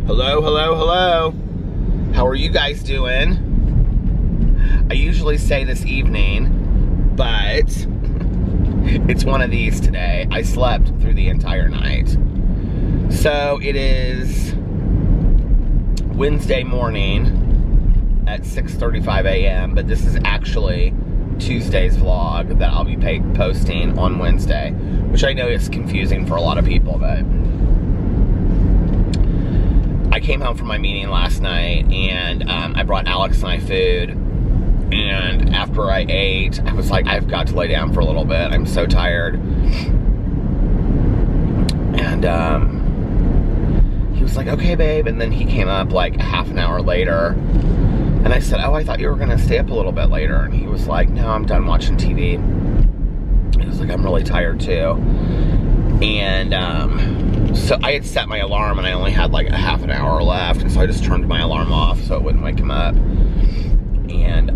Hello, hello, hello. How are you guys doing? I usually say this evening, but it's one of these today. I slept through the entire night. So it is Wednesday morning at 6:35 a.m., but this is actually Tuesday's vlog that I'll be posting on Wednesday, which I know is confusing for a lot of people, but I came home from my meeting last night, and I brought Alex and I food, and after I ate, I was like, I've got to lay down for a little bit. I'm so tired. And he was like, okay, babe, and then he came up like a half an hour later, and I said, oh, I thought you were gonna stay up a little bit later, and he was like, no, I'm done watching TV. He was like, I'm really tired too. And so I had set my alarm, and I only had like a half an hour left, and so I just turned my alarm off so it wouldn't wake him up. And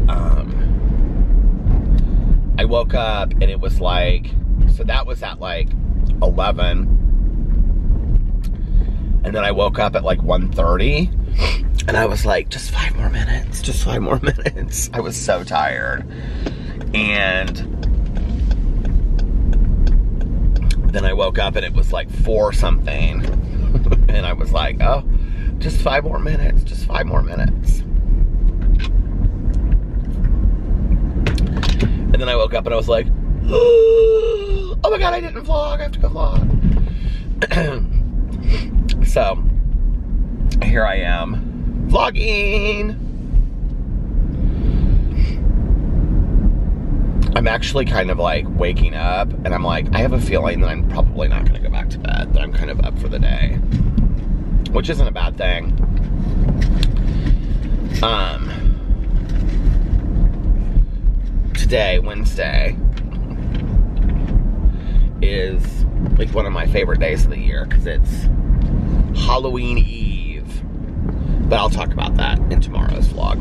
I woke up, and it was like, so that was at like 11, and then I woke up at like 1:30, and I was like, just 5 more minutes, just 5 more minutes. I was so tired. And then I woke up, and it was like 4 something, and I was like, oh, just 5 more minutes, just 5 more minutes. And then I woke up, and I was like, oh my God, I didn't vlog, I have to go vlog. So, here I am, vlogging. I'm actually kind of like waking up, and I'm like, I have a feeling that I'm probably not gonna go back to bed, that I'm kind of up for the day, which isn't a bad thing. Today, Wednesday, is like one of my favorite days of the year because it's Halloween Eve, but I'll talk about that in tomorrow's vlog.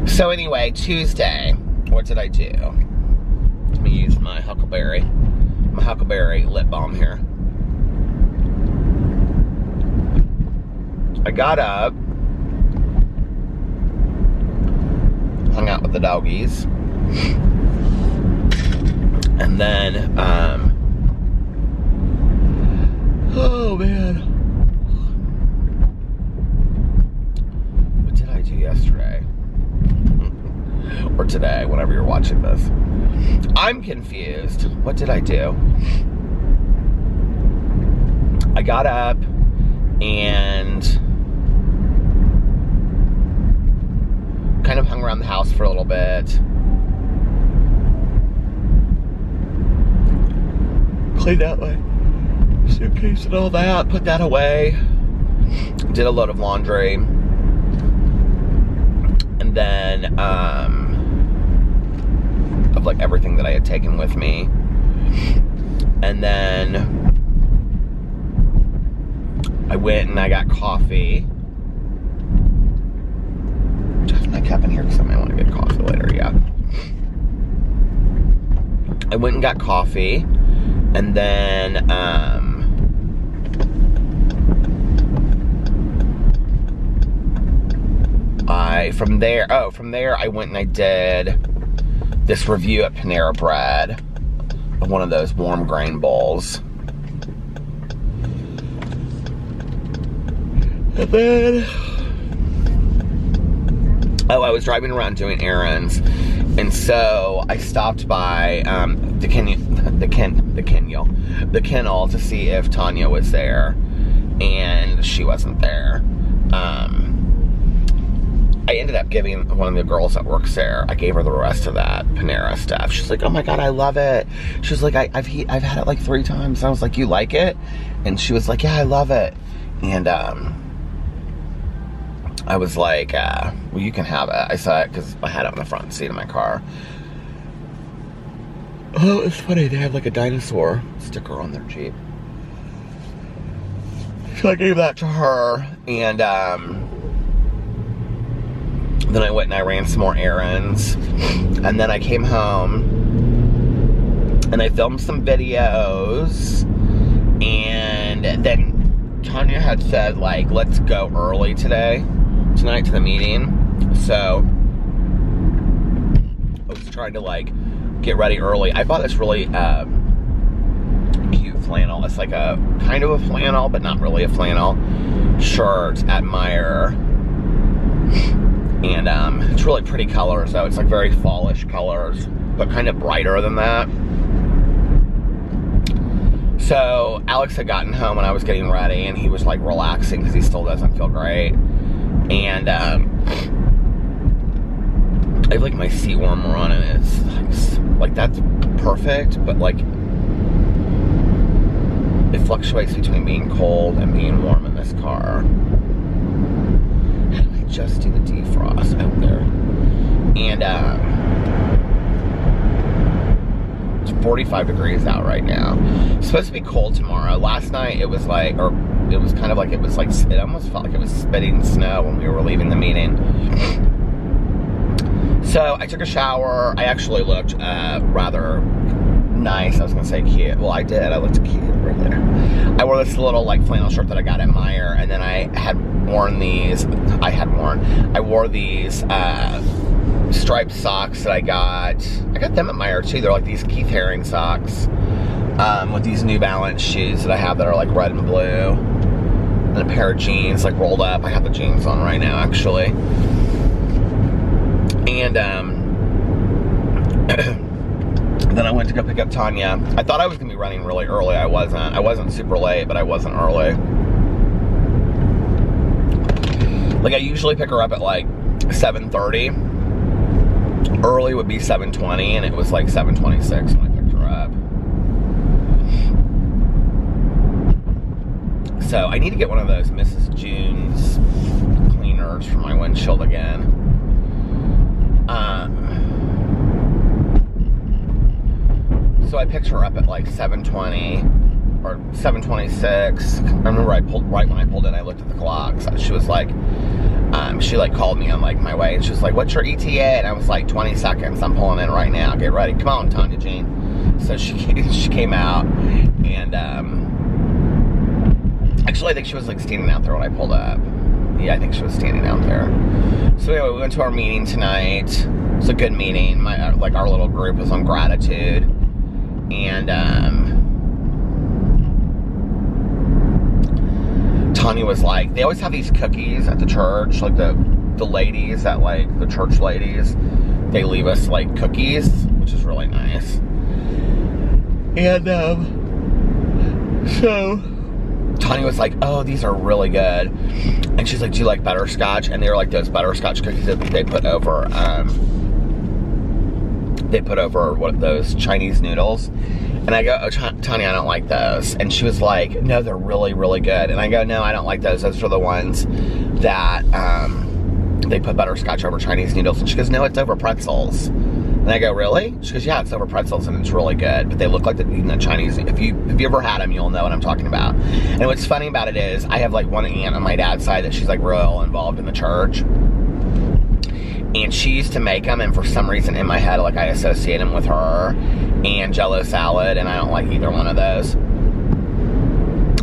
So anyway, Tuesday, what did I do? Let me use my Huckleberry lip balm here. I got up, hung out with the doggies, and then, oh man, what did I do yesterday? Or today, whenever you're watching this. I'm confused. What did I do? I got up and kind of hung around the house for a little bit. Cleaned out my suitcase and all that, put that away. Did a load of laundry. And then, of like everything that I had taken with me. And then I went and I got coffee. I have my cup in here because I might want to get coffee later, yeah. I went and got coffee, and then from there I went and I did this review at Panera Bread of one of those warm grain bowls. And then, I was driving around doing errands, and so I stopped by the kennel to see if Tonya was there, and she wasn't there. I ended up giving one of the girls that works there, I gave her the rest of that Panera stuff. She's like, oh my God, I love it. She was like, I've had it like 3 times. And I was like, you like it? And she was like, yeah, I love it. And I was like, well, you can have it. I saw it because I had it on the front seat of my car. Oh, it's funny. They have like a dinosaur sticker on their Jeep. So I gave that to her, and then I went and I ran some more errands, and then I came home and I filmed some videos, and then Tonya had said, like, let's go early tonight to the meeting. So I was trying to, like, get ready early. I bought this really cute flannel. It's like a kind of a flannel, but not really a flannel shirt at Meijer. And it's really pretty colors, though. It's like very fallish colors, but kind of brighter than that. So Alex had gotten home when I was getting ready, and he was like relaxing because he still doesn't feel great. And I have like my seat warmer on, and it's like that's perfect, but like it fluctuates between being cold and being warm in this car. How do I just do the defrost out there? And it's 45 degrees out right now. It's supposed to be cold tomorrow. Last night it was like, or it was kind of like, it almost felt like it was spitting snow when we were leaving the meeting. So I took a shower. I actually looked rather nice. I was gonna say cute. Well, I did. I looked cute right there. I wore this little like flannel shirt that I got at Meijer, and then I wore these striped socks that I got them at Meijer too. They're like these Keith Haring socks with these New Balance shoes that I have that are like red and blue, and a pair of jeans like rolled up. I have the jeans on right now actually. And then I went to go pick up Tonya. I thought I was gonna be running really early. I wasn't super late, but I wasn't early. Like I usually pick her up at like 7:30. Early would be 7:20, and it was like 7:26 when I picked her up. So I need to get one of those Mrs. June's cleaners for my windshield again. So I picked her up at like 7:20 or 7:26. I remember right when I pulled in, I looked at the clock. So she was like, she like called me on like my way, and she was like, "What's your ETA?" And I was like, 20 seconds. I'm pulling in right now. Get ready. Come on, Tonya Jean. So she came out, and actually I think she was like standing out there when I pulled up. Yeah, I think she was standing out there. So anyway, we went to our meeting tonight. It's a good meeting. Our little group was on gratitude. And Tonya was like, they always have these cookies at the church, like the ladies that like the church ladies, they leave us like cookies, which is really nice. And so Tonya was like, "Oh, these are really good." And she's like, "Do you like butterscotch?" And they were like those butterscotch cookies that they put over those Chinese noodles. And I go, "Oh, Tonya, I don't like those." And she was like, "No, they're really, really good." And I go, "No, I don't like those. Those are the ones that they put butterscotch over Chinese noodles." And she goes, "No, it's over pretzels." And I go, "Really?" She goes, "Yeah, it's over pretzels, and it's really good. But they look like the Chinese. If you ever had them, you'll know what I'm talking about." And what's funny about it is, I have like one aunt on my dad's side that she's like real involved in the church. And she used to make them, and for some reason in my head, like I associate them with her and Jell-O salad, and I don't like either one of those.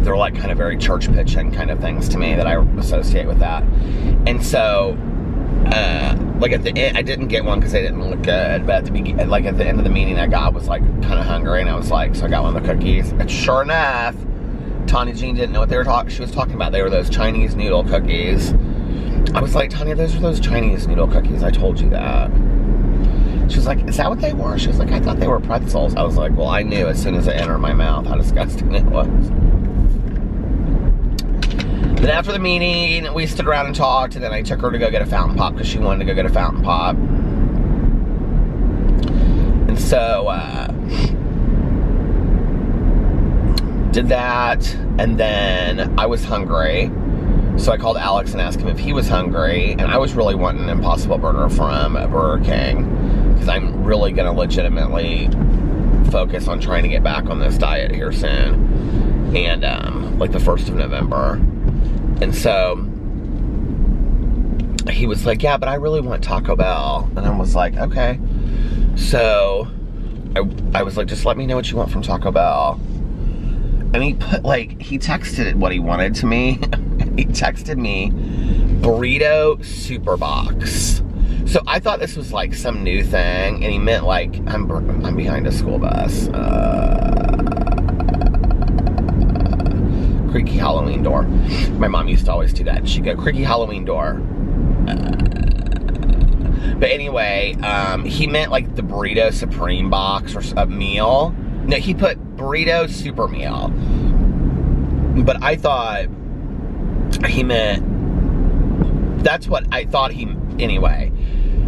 They're like kind of very church pitching kind of things to me that I associate with that. And so, like at the end, I didn't get one because they didn't look good, but at the beginning, like at the end of the meeting, I was like kind of hungry, and I was like, so I got one of the cookies. And sure enough, Tonya Jean didn't know what she was talking about. They were those Chinese noodle cookies. I was like, "Tonya, those are those Chinese noodle cookies. I told you that." She was like, "Is that what they were?" She was like, "I thought they were pretzels." I was like, "Well, I knew as soon as it entered my mouth how disgusting it was." Then after the meeting, we stood around and talked, and then I took her to go get a fountain pop because she wanted to go get a fountain pop. And so, did that, and then I was hungry. So I called Alex and asked him if he was hungry, and I was really wanting an Impossible Burger from Burger King because I'm really going to legitimately focus on trying to get back on this diet here soon, and like the 1st of November. And so he was like, "Yeah, but I really want Taco Bell." And I was like, "Okay." So I was like, "Just let me know what you want from Taco Bell." And he put, like, he texted what he wanted to me. He texted me, burrito super box. So I thought this was like some new thing, and he meant like, I'm behind a school bus. Creaky Halloween door. My mom used to always do that. She'd go, creaky Halloween door. But anyway, he meant like the burrito supreme box or a meal. No, he put burrito super meal. But I thought he meant, that's what I thought he, anyway.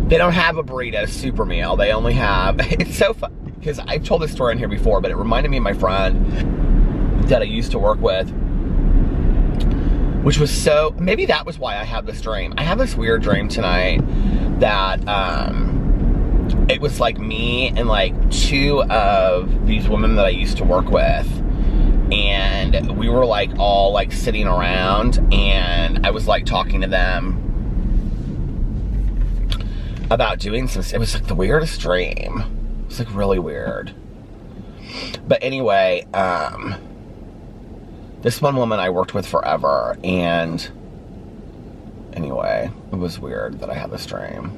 They don't have a burrito super meal. They only have, it's so fun, because I've told this story in here before, but it reminded me of my friend that I used to work with, which was so, maybe that was why I had this dream. I had this weird dream tonight that it was like me and like two of these women that I used to work with, and we were like all like sitting around, and I was like talking to them about doing some, it was like the weirdest dream. It was like really weird. But anyway, this one woman I worked with forever, and anyway, it was weird that I had this dream.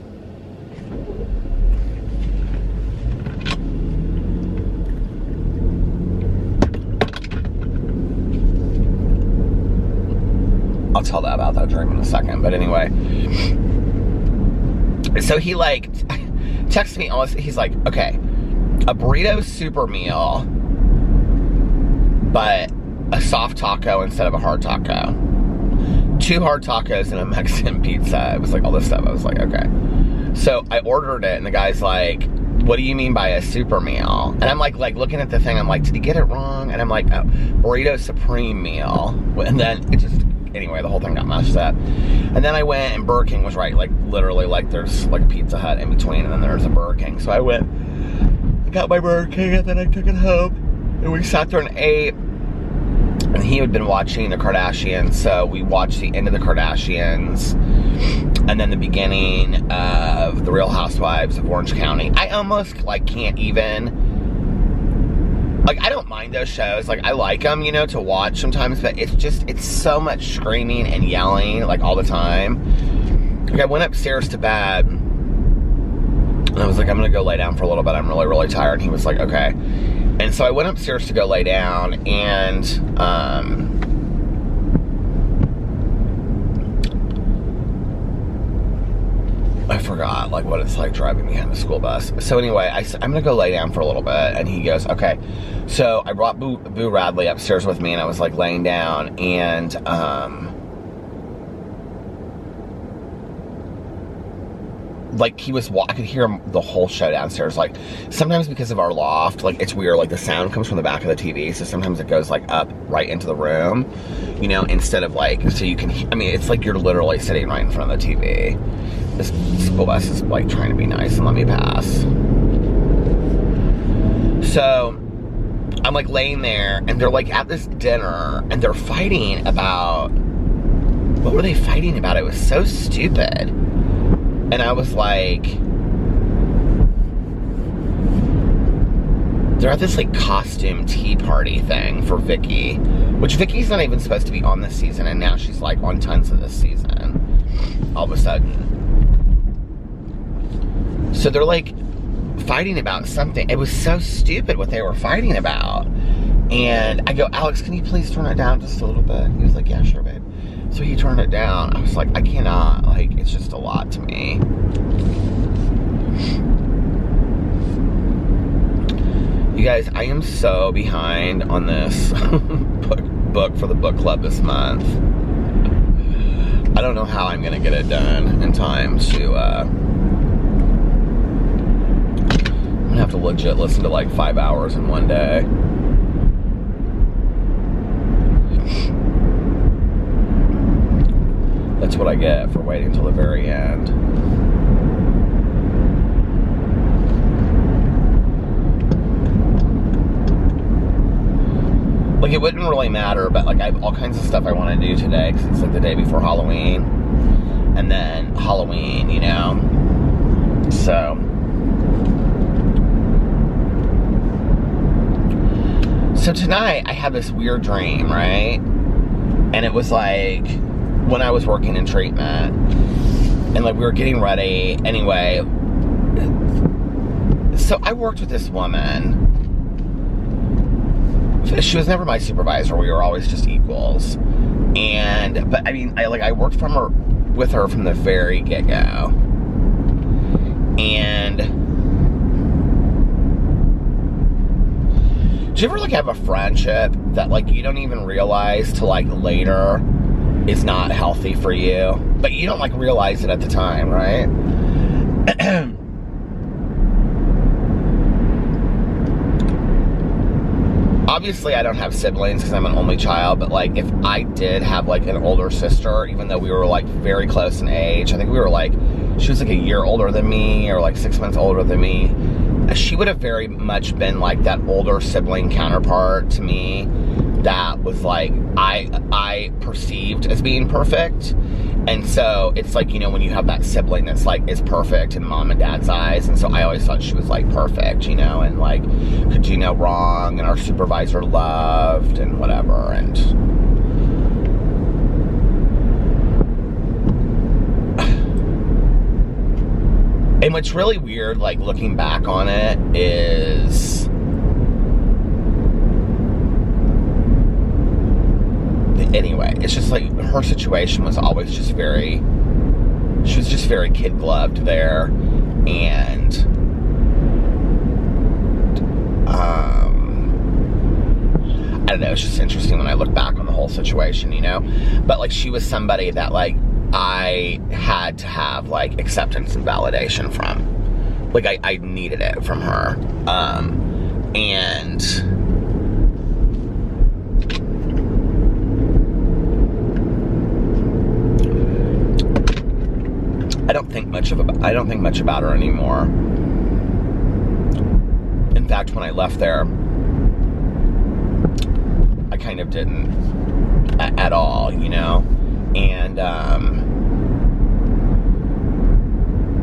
I'll tell that about that dream in a second, but anyway. So he like texted me almost, he's like, okay, a burrito super meal, but a soft taco instead of a hard taco. 2 hard tacos and a Mexican pizza. It was like all this stuff. I was like, okay. So I ordered it, and the guy's like, what do you mean by a super meal? And I'm like looking at the thing, I'm like, did he get it wrong? And I'm like, oh, burrito supreme meal. And then it just, anyway, the whole thing got messed up. And then I went, and Burger King was right, like literally, like there's like a Pizza Hut in between, and then there's a Burger King. So I went, I got my Burger King, and then I took it home, and we sat there and ate. And he had been watching the Kardashians, so we watched the end of the Kardashians, and then the beginning of The Real Housewives of Orange County. I almost like can't even, like, I don't mind those shows, like I like them, you know, to watch sometimes, but it's just, it's so much screaming and yelling, like all the time. Like I went upstairs to bed, and I was like, I'm gonna go lay down for a little bit, I'm really, really tired. And he was like, okay. And so I went upstairs to go lay down, and I forgot like what it's like driving behind the school bus. So anyway, I said, I'm gonna go lay down for a little bit, and he goes, okay. So I brought Boo Radley upstairs with me, and I was like laying down, and like he was, I could hear him the whole show downstairs. Like sometimes because of our loft, like it's weird, like the sound comes from the back of the TV, so sometimes it goes like up right into the room, you know, instead of like, so you can, I mean, it's like you're literally sitting right in front of the TV. This school bus is like trying to be nice and let me pass. So I'm like laying there, and they're like at this dinner, and they're fighting about, what were they fighting about? It was so stupid. And I was like, they're at this like costume tea party thing for Vicky, which Vicky's not even supposed to be on this season, and now she's like on tons of this season, all of a sudden. So they're like fighting about something. It was so stupid what they were fighting about. And I go, Alex, can you please turn it down just a little bit? He was like, yeah, sure, babe. So he turned it down. I was like, I cannot, like, it's just a lot to me. You guys, I am so behind on this book for the book club this month. I don't know how I'm gonna get it done in time to, I'm gonna have to legit listen to like 5 hours in one day. That's what I get for waiting until the very end. Like, it wouldn't really matter, but like I have all kinds of stuff I want to do today, because it's like the day before Halloween, and then Halloween, you know. So tonight, I had this weird dream, right? And it was like, when I was working in treatment, and like we were getting ready, anyway. So I worked with this woman. She was never my supervisor. We were always just equals. But I mean, I worked with her from the very get-go. And do you ever like have a friendship that like you don't even realize till like later is not healthy for you, but you don't like realize it at the time, right? Obviously, I don't have siblings because I'm an only child, but like if I did have like an older sister, even though we were like very close in age, I think we were like, she was like a year older than me or like 6 months older than me. She would have very much been like that older sibling counterpart to me that was like, I perceived as being perfect. And so it's like, you know, when you have that sibling that's like, is perfect in mom and dad's eyes. And so I always thought she was like perfect, you know, and like, could do no wrong, and our supervisor loved and whatever. And what's really weird, like looking back on it, is anyway, it's just like her situation was always just very, she was just very kid gloved there. And I don't know, it's just interesting when I look back on the whole situation, you know? But like she was somebody that like I had to have like acceptance and validation from. Like I needed it from her. And I don't think much about her anymore. In fact, when I left there, I kind of didn't at all, you know? And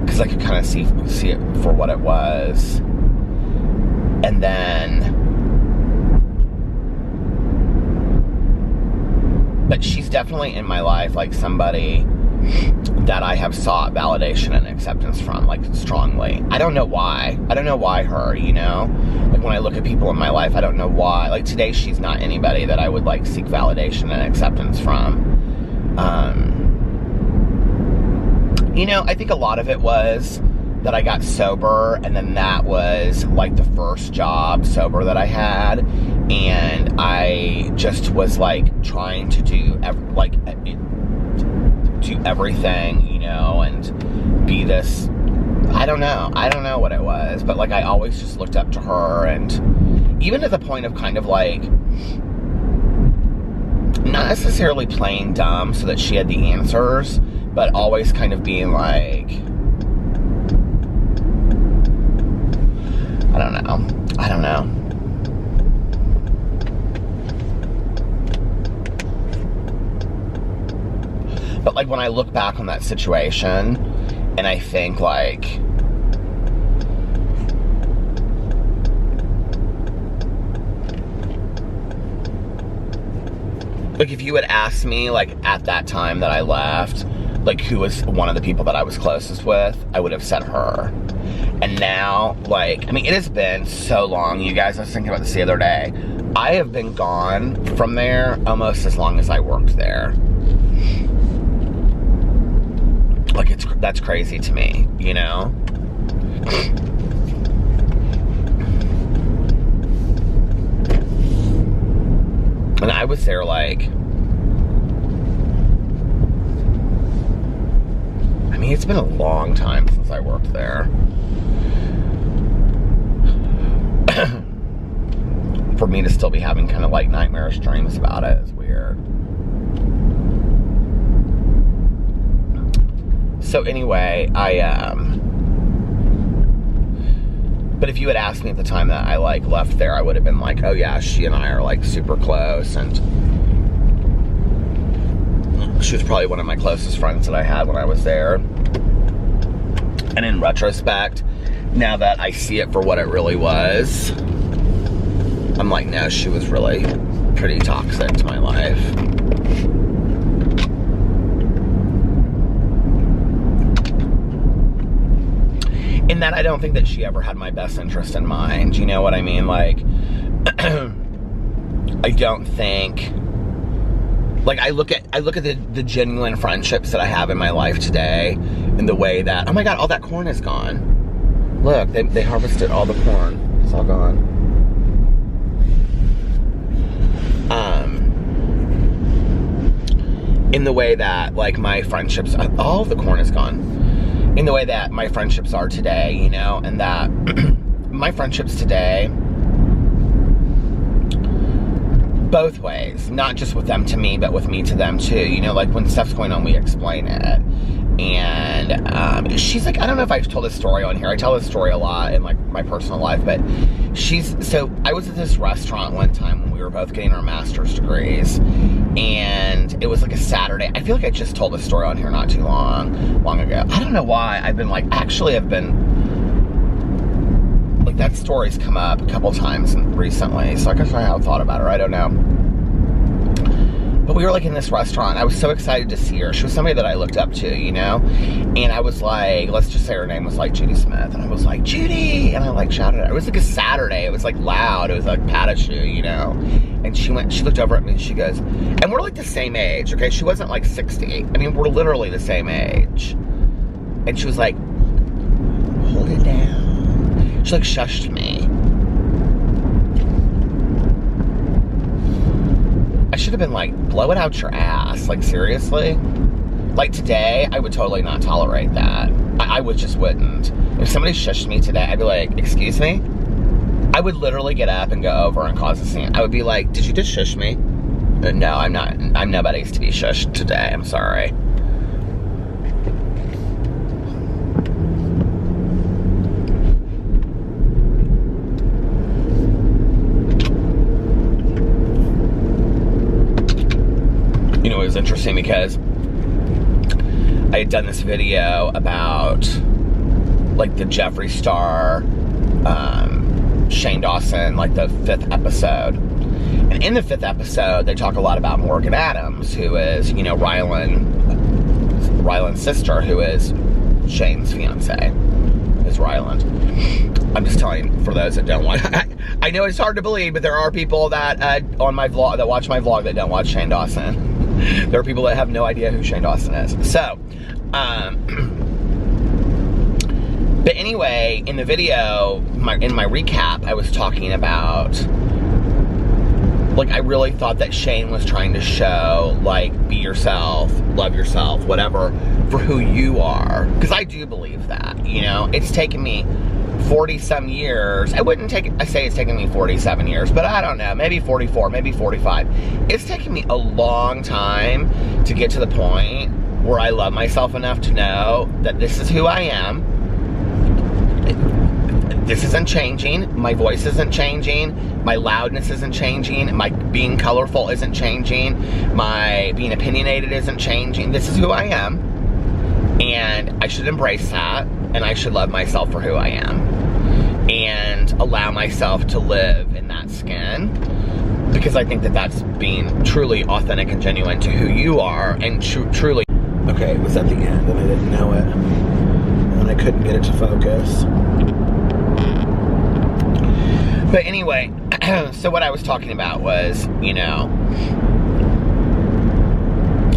because I could kind of see it for what it was. And then, but she's definitely in my life like somebody that I have sought validation and acceptance from, like, strongly. I don't know why. I don't know why her, you know? Like, when I look at people in my life, I don't know why. Like, today, she's not anybody that I would, like, seek validation and acceptance from. You know, I think a lot of it was that I got sober, and then that was, like, the first job sober that I had, and I just was, like, trying to do everything, you know, and be this, I don't know what it was, but like I always just looked up to her, and even to the point of kind of like not necessarily playing dumb so that she had the answers, but always kind of being like, I don't know. But like when I look back on that situation, and I think like, if you had asked me like at that time that I left, like who was one of the people that I was closest with, I would have said her. And now, like, I mean, it has been so long, you guys. I was thinking about this the other day. I have been gone from there almost as long as I worked there. Like, that's crazy to me, you know? And I was there, like, I mean, it's been a long time since I worked there. For me to still be having kind of, like, nightmarish dreams about it is weird. So anyway, but if you had asked me at the time that I like left there, I would have been like, oh yeah, she and I are like super close, and she was probably one of my closest friends that I had when I was there. And in retrospect, now that I see it for what it really was, I'm like, no, she was really pretty toxic to my life. In that I don't think that she ever had my best interest in mind. You know what I mean? Like, I don't think, like, I look at the genuine friendships that I have in my life today, in the way that, oh my God, all that corn is gone. Look, they harvested all the corn. It's all gone. In the way that, like, my friendships, all of the corn is gone. In the way that my friendships are today, you know, and that my friendships today, both ways, not just with them to me, but with me to them too, you know, like when stuff's going on, we explain it. And she's like, I don't know if I've told this story on here. I tell this story a lot in, like, my personal life, but so I was at this restaurant one time when we were both getting our master's degrees, and it was like a Saturday. I feel like I just told this story on here not too long ago. I don't know why. I've been, like, that story's come up a couple times recently, so I guess I have thought about her. I don't know. But we were, like, in this restaurant. I was so excited to see her. She was somebody that I looked up to, you know? And I was like, let's just say her name was, like, Judy Smith. And I was like, Judy! And I, like, shouted at her. It was, like, a Saturday. It was, like, loud. It was, like, Patashu, you know? And she looked over at me and she goes, and we're, like, the same age, okay? She wasn't, like, 60. I mean, we're literally the same age. And she was like, hold it down. She, like, shushed me. I should have been like, blow it out your ass. Like, seriously? Like, today, I would totally not tolerate that. I just wouldn't. If somebody shushed me today, I'd be like, excuse me? I would literally get up and go over and cause a scene. I would be like, did you just shush me? No, I'm not. I'm nobody's to be shushed today. I'm sorry. You know, it was interesting because I had done this video about, like, the Jeffree Star, Shane Dawson, like, the 5th episode. And in the 5th episode, they talk a lot about Morgan Adams, who is, you know, Ryland's sister, who is Shane's fiance, is Ryland. I'm just telling, for those that don't watch, I know it's hard to believe, but there are people that, on my vlog, that watch my vlog that don't watch Shane Dawson. There are people that have no idea who Shane Dawson is. So, but anyway, in the video, in my recap, I was talking about, like, I really thought that Shane was trying to show, like, be yourself, love yourself, whatever, for who you are. Because I do believe that, you know? It's taken me 40-some years. I say it's taken me 47 years, but I don't know, maybe 44, maybe 45. It's taken me a long time to get to the point where I love myself enough to know that this is who I am. This isn't changing. My voice isn't changing. My loudness isn't changing. My being colorful isn't changing. My being opinionated isn't changing. This is who I am. And I should embrace that. And I should love myself for who I am. And allow myself to live in that skin. Because I think that that's being truly authentic and genuine to who you are. And truly. Okay, it was at the end and I didn't know it. And I couldn't get it to focus. But anyway, so what I was talking about was, you know,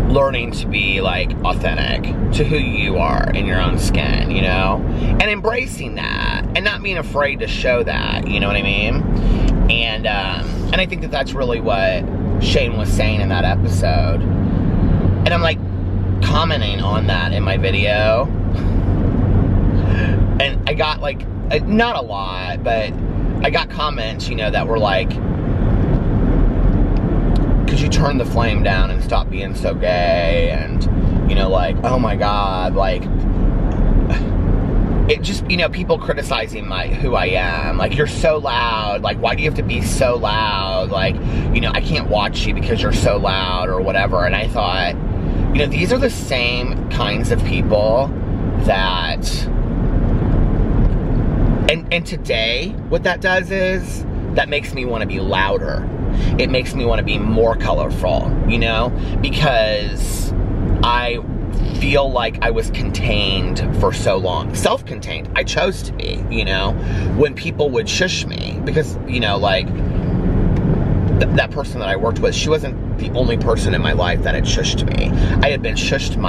learning to be, like, authentic to who you are in your own skin, you know? And embracing that. And not being afraid to show that, you know what I mean? And I think that that's really what Shane was saying in that episode. And I'm, like, commenting on that in my video. And I got, like, not a lot, but I got comments, you know, that were like, could you turn the flame down and stop being so gay? And, you know, like, oh my God, like, it just, you know, people criticizing who I am. Like, you're so loud. Like, why do you have to be so loud? Like, you know, I can't watch you because you're so loud or whatever. And I thought, you know, these are the same kinds of people that... And today, what that does is, that makes me want to be louder. It makes me want to be more colorful, you know, because I feel like I was contained for so long. Self-contained. I chose to be, you know, when people would shush me, because, you know, like, that person that I worked with, she wasn't the only person in my life that had shushed me. I had been shushed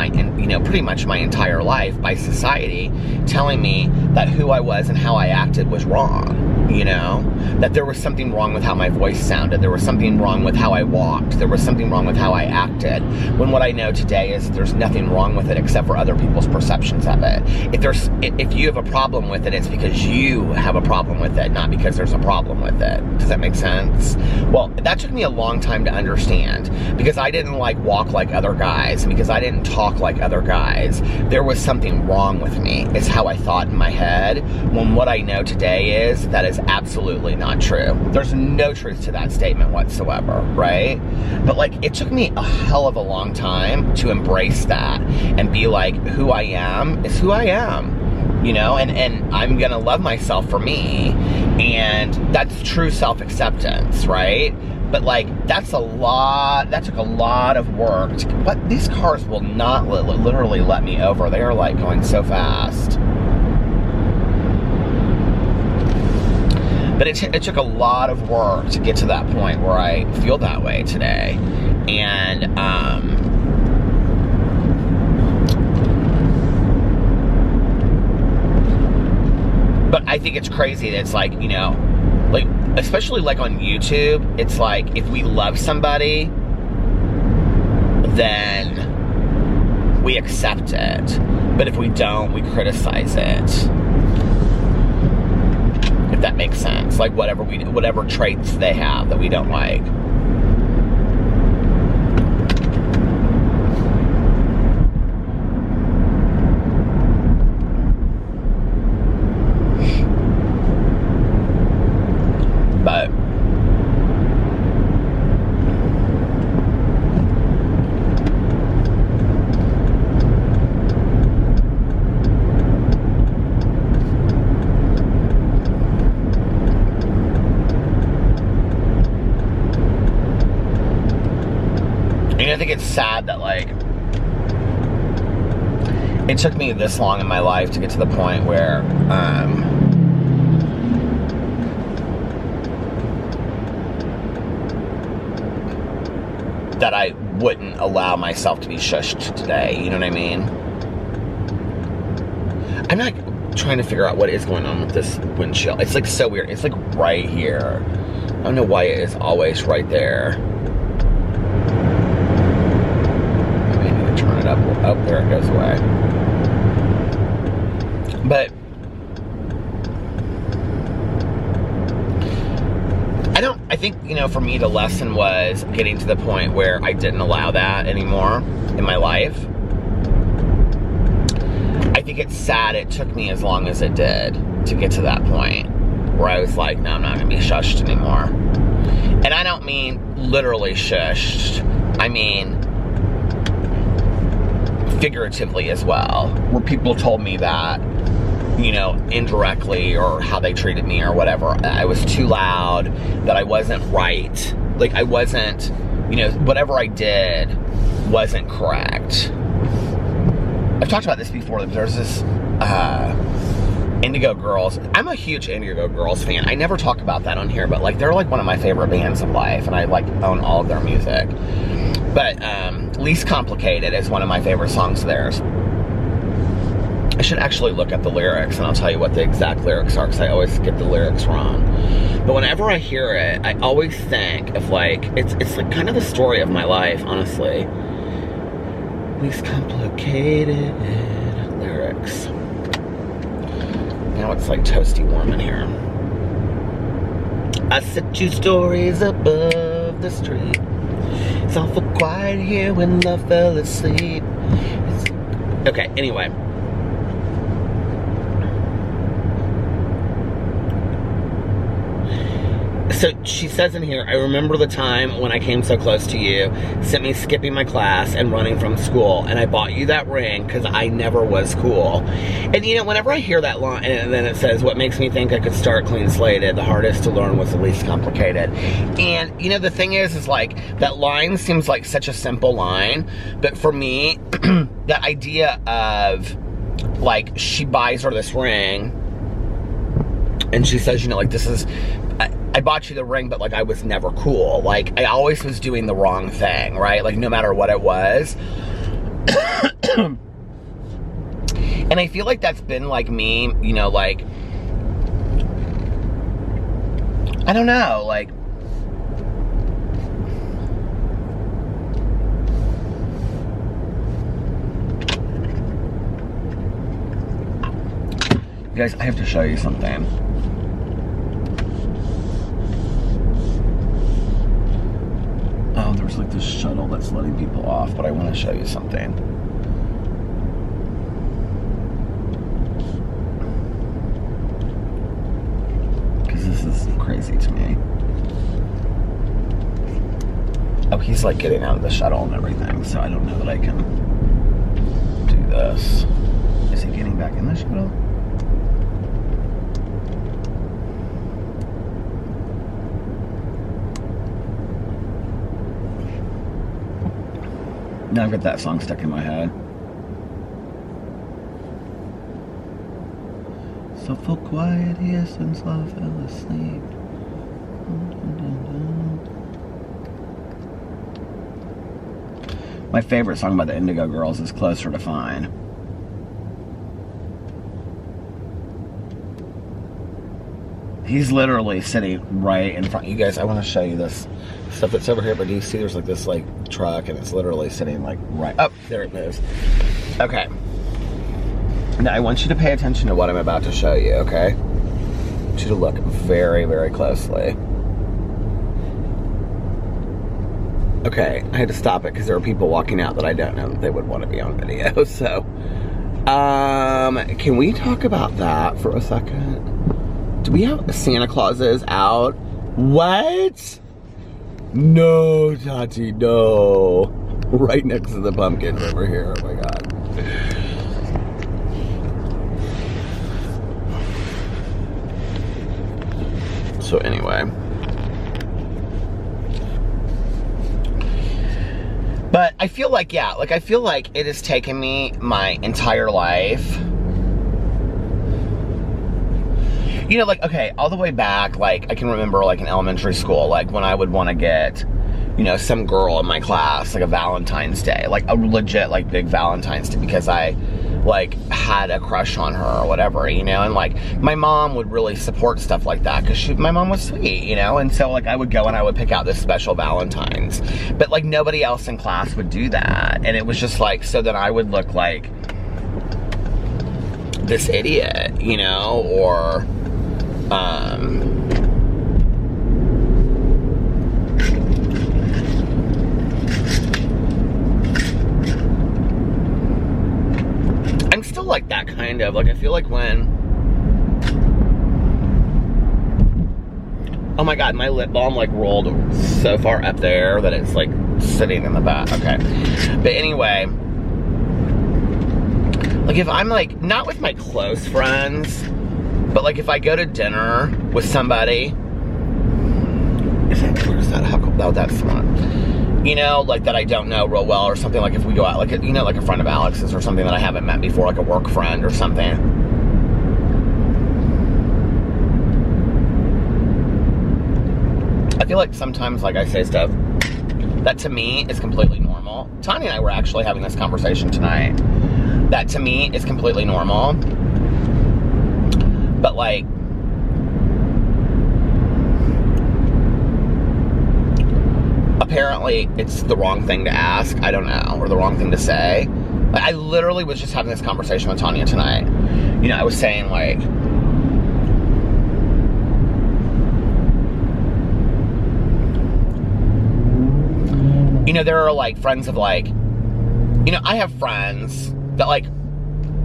pretty much my entire life by society, telling me that who I was and how I acted was wrong, you know? That there was something wrong with how my voice sounded. There was something wrong with how I walked. There was something wrong with how I acted. When what I know today is there's nothing wrong with it except for other people's perceptions of it. If you have a problem with it, it's because you have a problem with it, not because there's a problem with it. Does that make sense? Well, that took me a long time to understand, because I didn't like walk like other guys, because I didn't talk like other guys. There was something wrong with me. It's how I thought in my head, when what I know today is that is absolutely not true. There's no truth to that statement whatsoever, right? But like, it took me a hell of a long time to embrace that and be like, who I am is who I am, you know, and I'm gonna love myself for me, and that's true self-acceptance, right? But like, that took a lot of work. These cars will not literally let me over. They are like going so fast. But it took a lot of work to get to that point where I feel that way today. And, but I think it's crazy that it's like, you know, like, especially like on YouTube, it's like, if we love somebody, then we accept it. But if we don't, we criticize it. If that makes sense. Like, whatever traits they have that we don't like. But I think it's sad that, like, it took me this long in my life to get to the point where, that I wouldn't allow myself to be shushed today, you know what I mean? I'm not trying to figure out what is going on with this windshield. It's like so weird. It's like right here. I don't know why it is always right there. Maybe I need to turn it up. Oh, there it goes away. But I think, you know, for me, the lesson was getting to the point where I didn't allow that anymore in my life. I think it's sad it took me as long as it did to get to that point where I was like, no, I'm not going to be shushed anymore. And I don't mean literally shushed. I mean figuratively as well, where people told me that, you know, indirectly, or how they treated me or whatever. I was too loud, that I wasn't right. Like, I wasn't, you know, whatever I did wasn't correct. I've talked about this before. There's this Indigo Girls. I'm a huge Indigo Girls fan. I never talk about that on here, but like, they're like one of my favorite bands of life, and I like own all of their music. But Least Complicated is one of my favorite songs of theirs. I should actually look at the lyrics, and I'll tell you what the exact lyrics are, because I always get the lyrics wrong. But whenever I hear it, I always think of, like, it's like kind of the story of my life, honestly. Least complicated lyrics. Now it's like toasty warm in here. I set 2 stories above the street. It's awful quiet here when love fell asleep. Okay, anyway. So she says in here, I remember the time when I came so close to you, sent me skipping my class and running from school, and I bought you that ring because I never was cool. And you know, whenever I hear that line, and then it says, what makes me think I could start clean slated, the hardest to learn was the least complicated. And you know, the thing is like, that line seems like such a simple line, but for me, that idea of, like, she buys her this ring, and she says, you know, like, this is, I bought you the ring, but, like, I was never cool. Like, I always was doing the wrong thing, right? Like, no matter what it was. And I feel like that's been, like, me, you know, like, I don't know, like, you guys, I have to show you something. Oh, there's like this shuttle that's letting people off, but I want to show you something. Because this is crazy to me. Oh, he's like getting out of the shuttle and everything, so I don't know that I can do this. Is he getting back in the shuttle? Now I've got that song stuck in my head. So for quiet years since love fell asleep. My favorite song by the Indigo Girls is Closer to Fine. He's literally sitting right in front. You guys, I want to show you this stuff that's over here, but do you see there's like this like truck and it's literally sitting like right up there. It moves. Okay. Now I want you to pay attention to what I'm about to show you, okay? I want you to look very, very closely. Okay, I had to stop it because there are people walking out that I don't know that they would want to be on video. So, can we talk about that for a second? Do we have Santa Clauses out? What? No, Tati, no. Right next to the pumpkins over here. Oh my God. So anyway. But I feel like, yeah, like I feel like it has taken me my entire life. You know, like, okay, all the way back, like, I can remember, like, in elementary school, like, when I would want to get, you know, some girl in my class, like, a Valentine's Day, like, a legit, like, big Valentine's Day, because I, like, had a crush on her or whatever, you know, and, like, my mom would really support stuff like that, because my mom was sweet, you know, and so, like, I would go and I would pick out this special Valentine's, but, like, nobody else in class would do that, and it was just, like, so that I would look like this idiot, you know, or... I'm still like that kind of, like I feel like when, oh my God, my lip balm like rolled so far up there that it's like sitting in the back. Okay, but anyway, like if I'm like, not with my close friends, but like if I go to dinner with somebody, where's that? How cool? Oh, that's not. You know, like that I don't know real well or something. Like if we go out, like you know, like a friend of Alex's or something that I haven't met before, like a work friend or something. I feel like sometimes, like I say stuff that to me is completely normal. Tonya and I were actually having this conversation tonight. That to me is completely normal. But like, apparently it's the wrong thing to ask, I don't know, or the wrong thing to say. Like, I literally was just having this conversation with Tonya tonight. You know, I was saying like, you know, there are like friends of like, you know, I have friends that like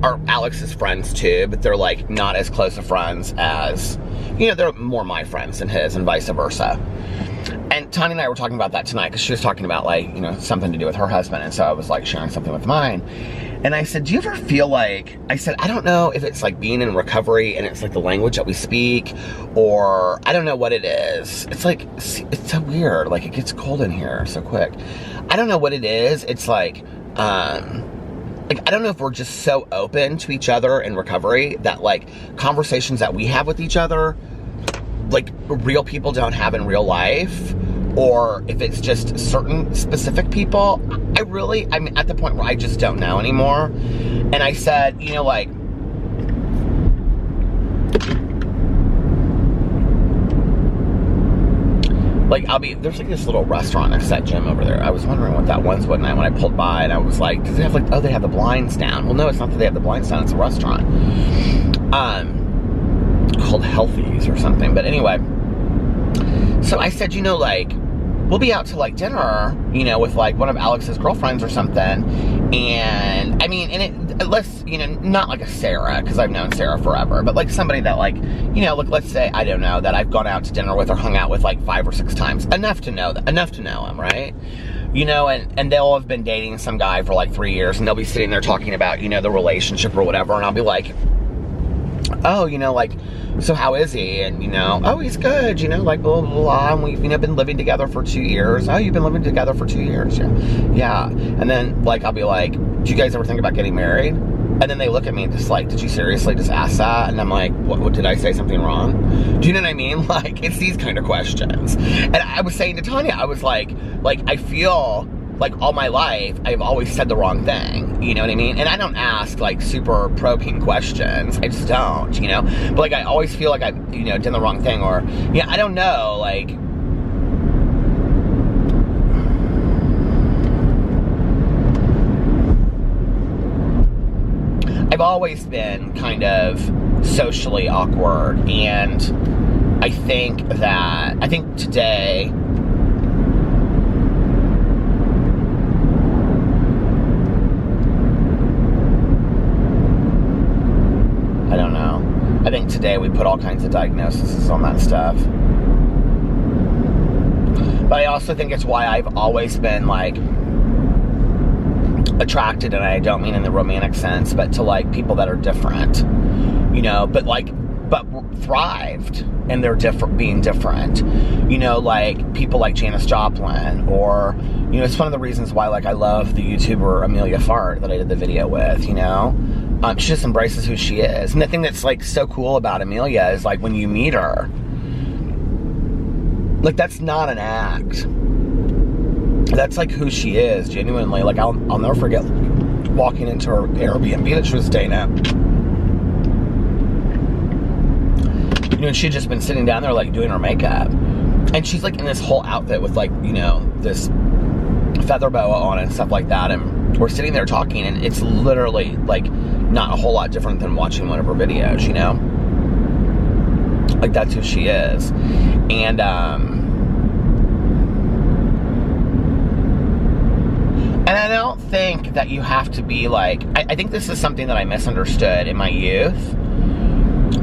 are Alex's friends too, but they're like not as close of friends as, you know, they're more my friends than his and vice versa. And Tonya and I were talking about that tonight because she was talking about like, you know, something to do with her husband. And so I was like sharing something with mine. And I said, do you ever feel like, I said, I don't know if it's like being in recovery and it's like the language that we speak, or I don't know what it is. It's like, it's so weird. Like it gets cold in here so quick. I don't know what it is. It's like I don't know if we're just so open to each other in recovery that like conversations that we have with each other, like real people don't have in real life, or if it's just certain specific people. I'm at the point where I just don't know anymore. And I said, you know, like, there's like this little restaurant next to that gym over there. I was wondering what that was one night when I pulled by, and I was like, does it have like, oh, they have the blinds down. Well, no, it's not that they have the blinds down, it's a restaurant. Called Healthies or something. But anyway, so I said, you know, like, we'll be out to like dinner, you know, with like one of Alex's girlfriends or something. And I mean, let's, you know, not like a Sarah, because I've known Sarah forever, but like somebody that like, you know, like let's say, I don't know, that I've gone out to dinner with or hung out with like 5 or 6 times, enough to know him, right? You know, and they'll have been dating some guy for like 3 years, and they'll be sitting there talking about, you know, the relationship or whatever, and I'll be like, oh, you know, like, so how is he? And, you know, oh, he's good, you know, like, blah, blah, blah, and we've, you know, been living together for 2 years. Oh, you've been living together for 2 years? Yeah. And then, like, I'll be like, do you guys ever think about getting married? And then they look at me just like, did you seriously just ask that? And I'm like, what did I say something wrong? Do you know what I mean? Like, it's these kind of questions. And I was saying to Tonya, I was like, I feel like all my life, I've always said the wrong thing, you know what I mean? And I don't ask like super probing questions, I just don't, you know? But like, I always feel like I've, you know, done the wrong thing, or, yeah, I don't know, like, I've always been kind of socially awkward, and I think today, I think today we put all kinds of diagnoses on that stuff. But I also think it's why I've always been like attracted, and I don't mean in the romantic sense, but to like people that are different, you know, but thrived in their being different, you know, like people like Janis Joplin, or, you know, it's one of the reasons why like I love the YouTuber Amelia Fart that I did the video with, you know. She just embraces who she is. And the thing that's like so cool about Amelia is like when you meet her, like that's not an act. That's like who she is, genuinely. Like I'll never forget walking into her Airbnb that she was staying at. You know, and she'd just been sitting down there like doing her makeup. And she's like in this whole outfit with like, you know, this feather boa on and stuff like that. And we're sitting there talking, and it's literally like not a whole lot different than watching one of her videos, you know? Like that's who she is. And I don't think that you have to be like, I think this is something that I misunderstood in my youth,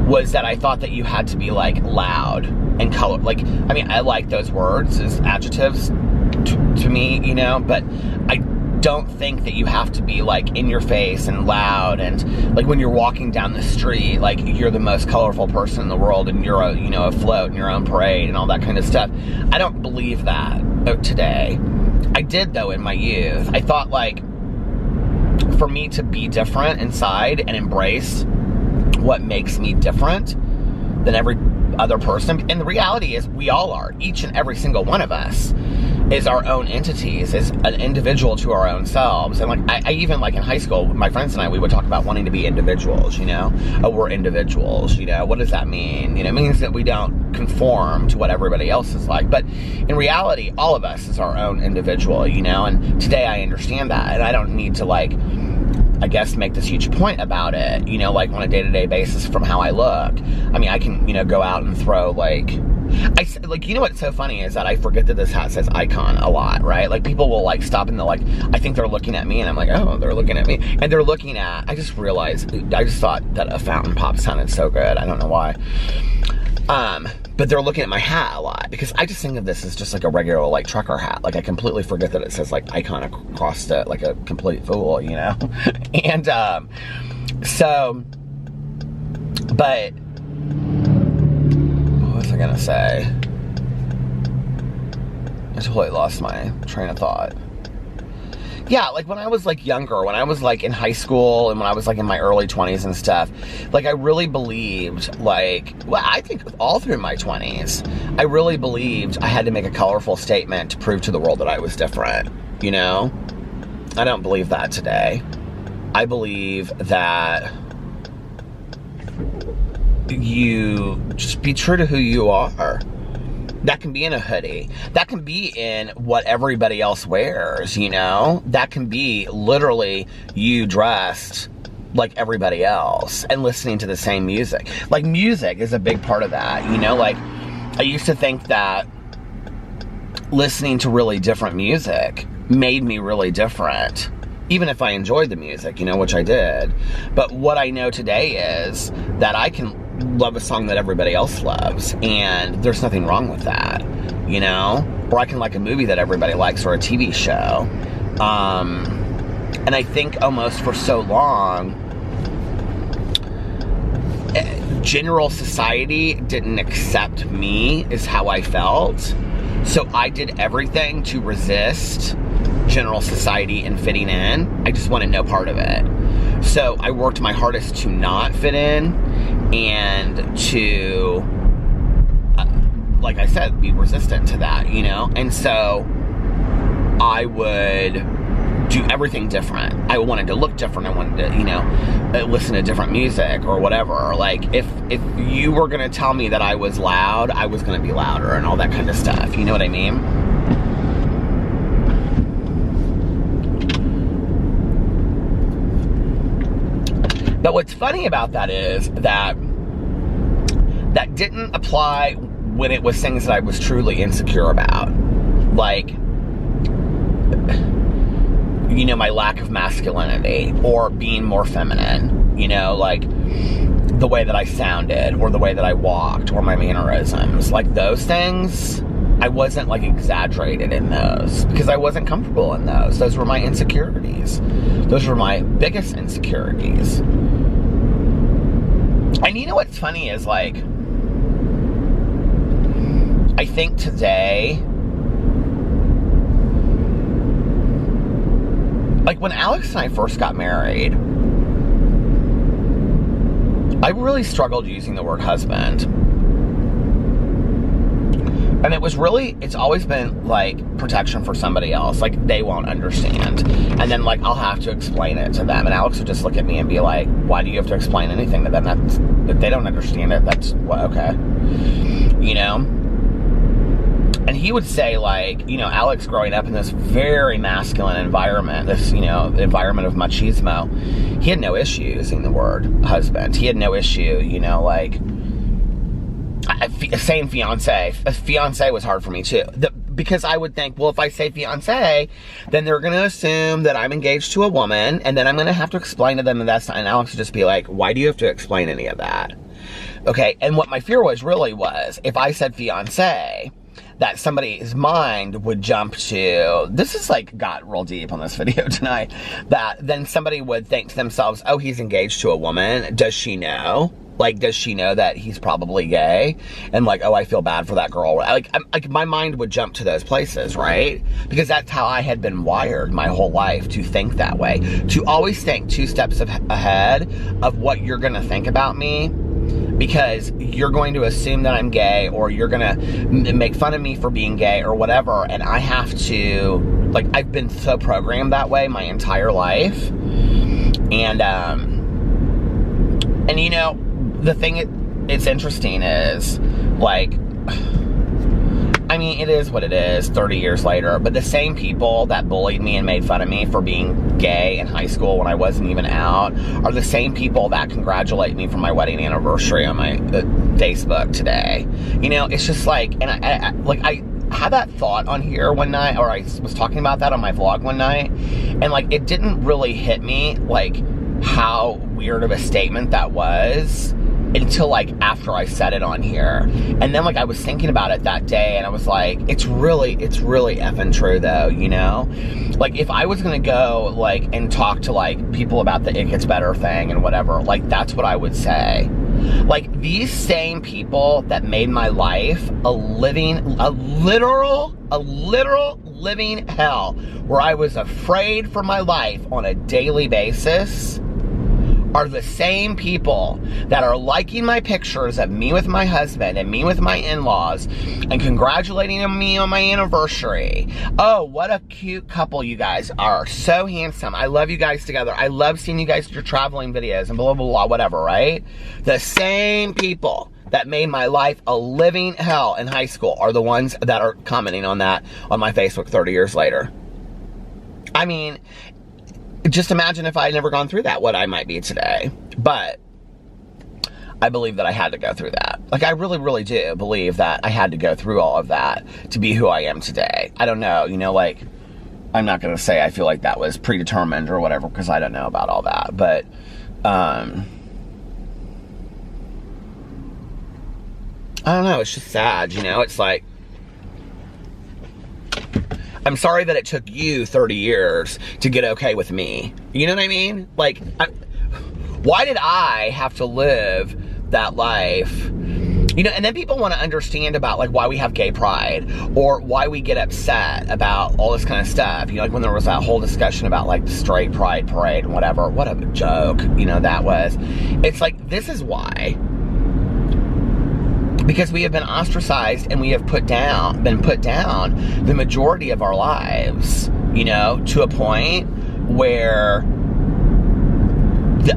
was that I thought that you had to be like loud and color. Like, I mean, I like those words as adjectives to me, you know, but I don't think that you have to be like in your face and loud, and like when you're walking down the street, like you're the most colorful person in the world, and you're a, you know, afloat in your own parade and all that kind of stuff. I don't believe that today. I did though in my youth. I thought like for me to be different inside and embrace what makes me different than every other person, and the reality is we all are, each and every single one of us is our own entities, is an individual to our own selves. And like I even like in high school, my friends and I, we would talk about wanting to be individuals, you know. Oh, we're individuals, you know. What does that mean? You know, it means that we don't conform to what everybody else is like. But in reality, all of us is our own individual, you know. And today I understand that, and I don't need to like, I guess, make this huge point about it, you know, like on a day-to-day basis from how I look. I mean, I can, you know, go out and throw like, Like, you know what's so funny is that I forget that this hat says icon a lot, right? Like, people will, like, stop and they're like, I think they're looking at me, and I'm like, oh, they're looking at me. And they're looking at, I just realized, I just thought that a fountain pop sounded so good. I don't know why. But they're looking at my hat a lot, because I just think of this as just like a regular, like, trucker hat. Like, I completely forget that it says, like, icon across it, like a complete fool, you know? And, so, but, what was I gonna say? I totally lost my train of thought. Yeah, like, when I was, like, younger, when I was, like, in high school, and when I was, like, in my early 20s and stuff, like, I really believed, like, well, I think all through my 20s, I really believed I had to make a colorful statement to prove to the world that I was different, you know? I don't believe that today. I believe that you just be true to who you are. That can be in a hoodie. That can be in what everybody else wears, you know? That can be literally you dressed like everybody else and listening to the same music. Like, music is a big part of that, you know? Like, I used to think that listening to really different music made me really different, even if I enjoyed the music, you know, which I did. But what I know today is that I can love a song that everybody else loves, and there's nothing wrong with that, you know? Or I can like a movie that everybody likes, or a TV show. And I think almost for so long, general society didn't accept me as how I felt. So I did everything to resist general society and fitting in. I just wanted no part of it. So I worked my hardest to not fit in, and to, like I said, be resistant to that, you know? And so I would do everything different. I wanted to look different. I wanted to, you know, listen to different music or whatever. Like, if you were gonna tell me that I was loud, I was gonna be louder and all that kind of stuff. You know what I mean? But what's funny about that is that that didn't apply when it was things that I was truly insecure about. Like, you know, my lack of masculinity, or being more feminine, you know, like the way that I sounded, or the way that I walked, or my mannerisms. Like, those things, I wasn't, like, exaggerated in those, because I wasn't comfortable in those. Those were my insecurities. Those were my biggest insecurities. And you know what's funny is, like, I think today, like, when Alex and I first got married, I really struggled using the word husband. And it was really, it's always been, like, protection for somebody else. Like, they won't understand. And then, like, I'll have to explain it to them. And Alex would just look at me and be like, why do you have to explain anything to them? That's, if they don't understand it, that's, what, okay. You know? And he would say, like, you know, Alex growing up in this very masculine environment, this, you know, environment of machismo, he had no issue using the word husband. He had no issue, you know, like, saying fiance. Fiance was hard for me too. Because I would think, well, if I say fiance, then they're going to assume that I'm engaged to a woman, and then I'm going to have to explain to them that that's not, and Alex would just be like, why do you have to explain any of that? Okay, and what my fear was, if I said fiance, that somebody's mind would jump to, this is like, got real deep on this video tonight, that then somebody would think to themselves, oh, he's engaged to a woman, does she know? Like, does she know that he's probably gay? And like, oh, I feel bad for that girl. Like, my mind would jump to those places, right? Because that's how I had been wired my whole life, to think that way. To always think 2 steps ahead of what you're gonna think about me, because you're going to assume that I'm gay, or you're gonna make fun of me for being gay, or whatever, and I have to, like, I've been so programmed that way my entire life. And you know, the thing it's interesting is, like, I mean, it is what it is 30 years later, but the same people that bullied me and made fun of me for being gay in high school when I wasn't even out are the same people that congratulate me for my wedding anniversary on my Facebook today. You know, it's just like, and I had that thought on here one night, or I was talking about that on my vlog one night, and like, it didn't really hit me, like, how weird of a statement that was until like after I said it on here. And then like I was thinking about it that day and I was like, it's really effing true though, you know? Like if I was gonna go like and talk to like people about the it gets better thing and whatever, like that's what I would say. Like these same people that made my life a literal living hell where I was afraid for my life on a daily basis are the same people that are liking my pictures of me with my husband and me with my in-laws and congratulating me on my anniversary. Oh, what a cute couple you guys are. So handsome. I love you guys together. I love seeing you guys do your traveling videos and blah, blah, blah, whatever, right? The same people that made my life a living hell in high school are the ones that are commenting on that on my Facebook 30 years later. I mean, just imagine if I had never gone through that, what I might be today. But I believe that I had to go through that. Like, I really, really do believe that I had to go through all of that to be who I am today. I don't know, you know, like, I'm not going to say I feel like that was predetermined or whatever, because I don't know about all that. But, I don't know, it's just sad, you know? It's like, I'm sorry that it took you 30 years to get okay with me. You know what I mean? Like, why did I have to live that life? You know, and then people want to understand about, like, why we have gay pride or why we get upset about all this kind of stuff. You know, like when there was that whole discussion about, like, the straight pride parade and whatever. What a joke, you know, that was. It's like, this is why. Because we have been ostracized and we have been put down the majority of our lives, you know, to a point where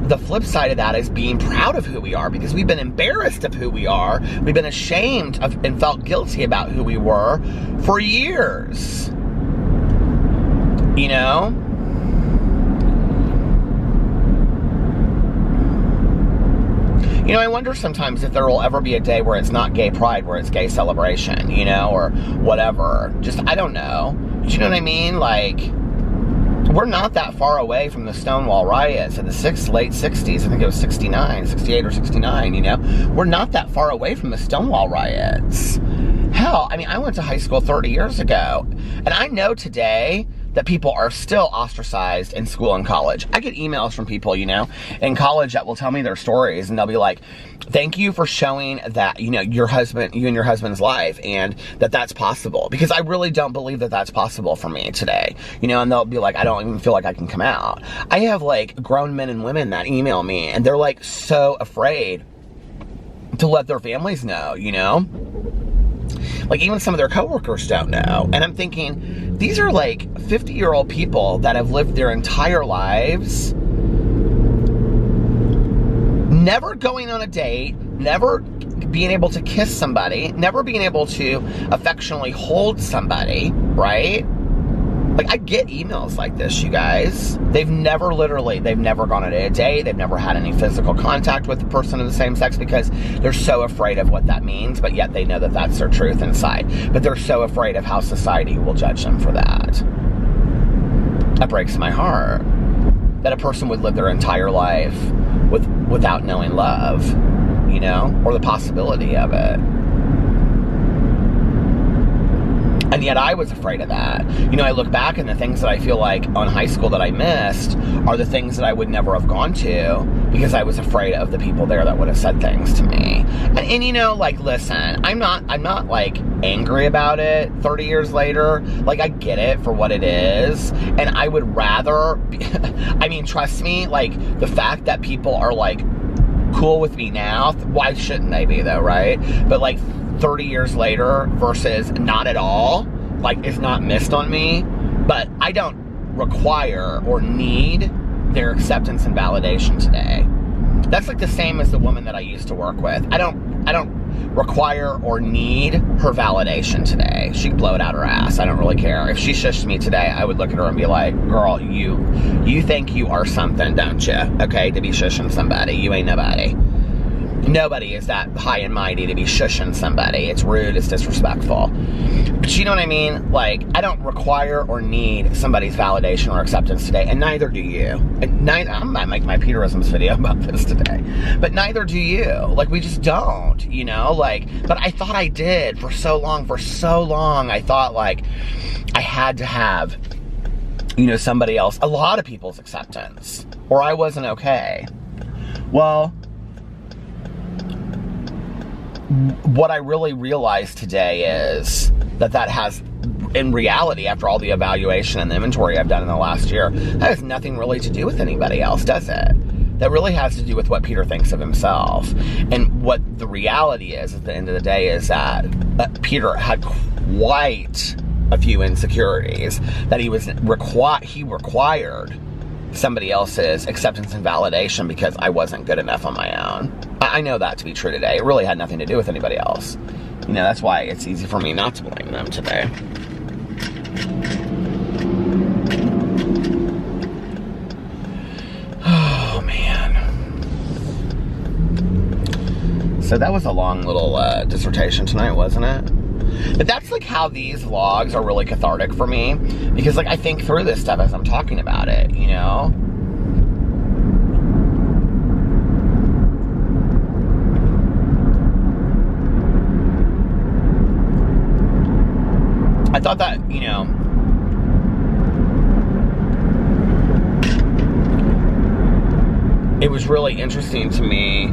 the flip side of that is being proud of who we are, because we've been embarrassed of who we are. We've been ashamed of and felt guilty about who we were for years, you know? You know, I wonder sometimes if there will ever be a day where it's not gay pride, where it's gay celebration, you know, or whatever. Just, I don't know. Do you know what I mean? Like, we're not that far away from the Stonewall riots in the late 60s. I think it was 69, 68 or 69, you know. We're not that far away from the Stonewall riots. Hell, I mean, I went to high school 30 years ago. And I know today that people are still ostracized in school and college. I get emails from people, you know, in college that will tell me their stories, and they'll be like, thank you for showing that, you know, you and your husband's life, and that's possible. Because I really don't believe that that's possible for me today. You know, and they'll be like, I don't even feel like I can come out. I have, like, grown men and women that email me, and they're, like, so afraid to let their families know, you know? Like, even some of their coworkers don't know. And I'm thinking, these are like 50-year-old people that have lived their entire lives never going on a date, never being able to kiss somebody, never being able to affectionately hold somebody, right? Like, I get emails like this, you guys. They've never gone on a date. They've never had any physical contact with a person of the same sex because they're so afraid of what that means, but yet they know that that's their truth inside. But they're so afraid of how society will judge them for that. That breaks my heart. That a person would live their entire life without knowing love, you know, or the possibility of it. And yet I was afraid of that. You know, I look back and the things that I feel like on high school that I missed are the things that I would never have gone to because I was afraid of the people there that would have said things to me. And you know, like, listen, I'm not like angry about it 30 years later. Like, I get it for what it is. And I would rather, I mean, trust me, like, the fact that people are like cool with me now, why shouldn't they be though, right? But like, 30 years later versus not at all, like, it's not missed on me, but I don't require or need their acceptance and validation today. That's like the same as the woman that I used to work with. I don't require or need her validation today. She can blow it out her ass. I don't really care. If she shushed me today, I would look at her and be like, girl, you think you are something, don't you? Okay, to be shushing somebody. You ain't nobody. Nobody is that high and mighty to be shushing somebody. It's rude, it's disrespectful. But you know what I mean? Like, I don't require or need somebody's validation or acceptance today, and neither do you. I might make my Peterisms video about this today, but neither do you. Like, we just don't, you know? Like, but I thought I did for so long. I thought, like, I had to have, you know, somebody else, a lot of people's acceptance, or I wasn't okay. Well, what I really realized today is that has, in reality, after all the evaluation and the inventory I've done in the last year, that has nothing really to do with anybody else, does it? That really has to do with what Peter thinks of himself. And what the reality is, at the end of the day, is that Peter had quite a few insecurities, that he required somebody else's acceptance and validation because I wasn't good enough on my own. I know that to be true today. It really had nothing to do with anybody else. You know, that's why it's easy for me not to blame them today. Oh, man. So that was a long little dissertation tonight, wasn't it? But that's like how these vlogs are really cathartic for me, because like I think through this stuff as I'm talking about it, you know? I thought that, you know, it was really interesting to me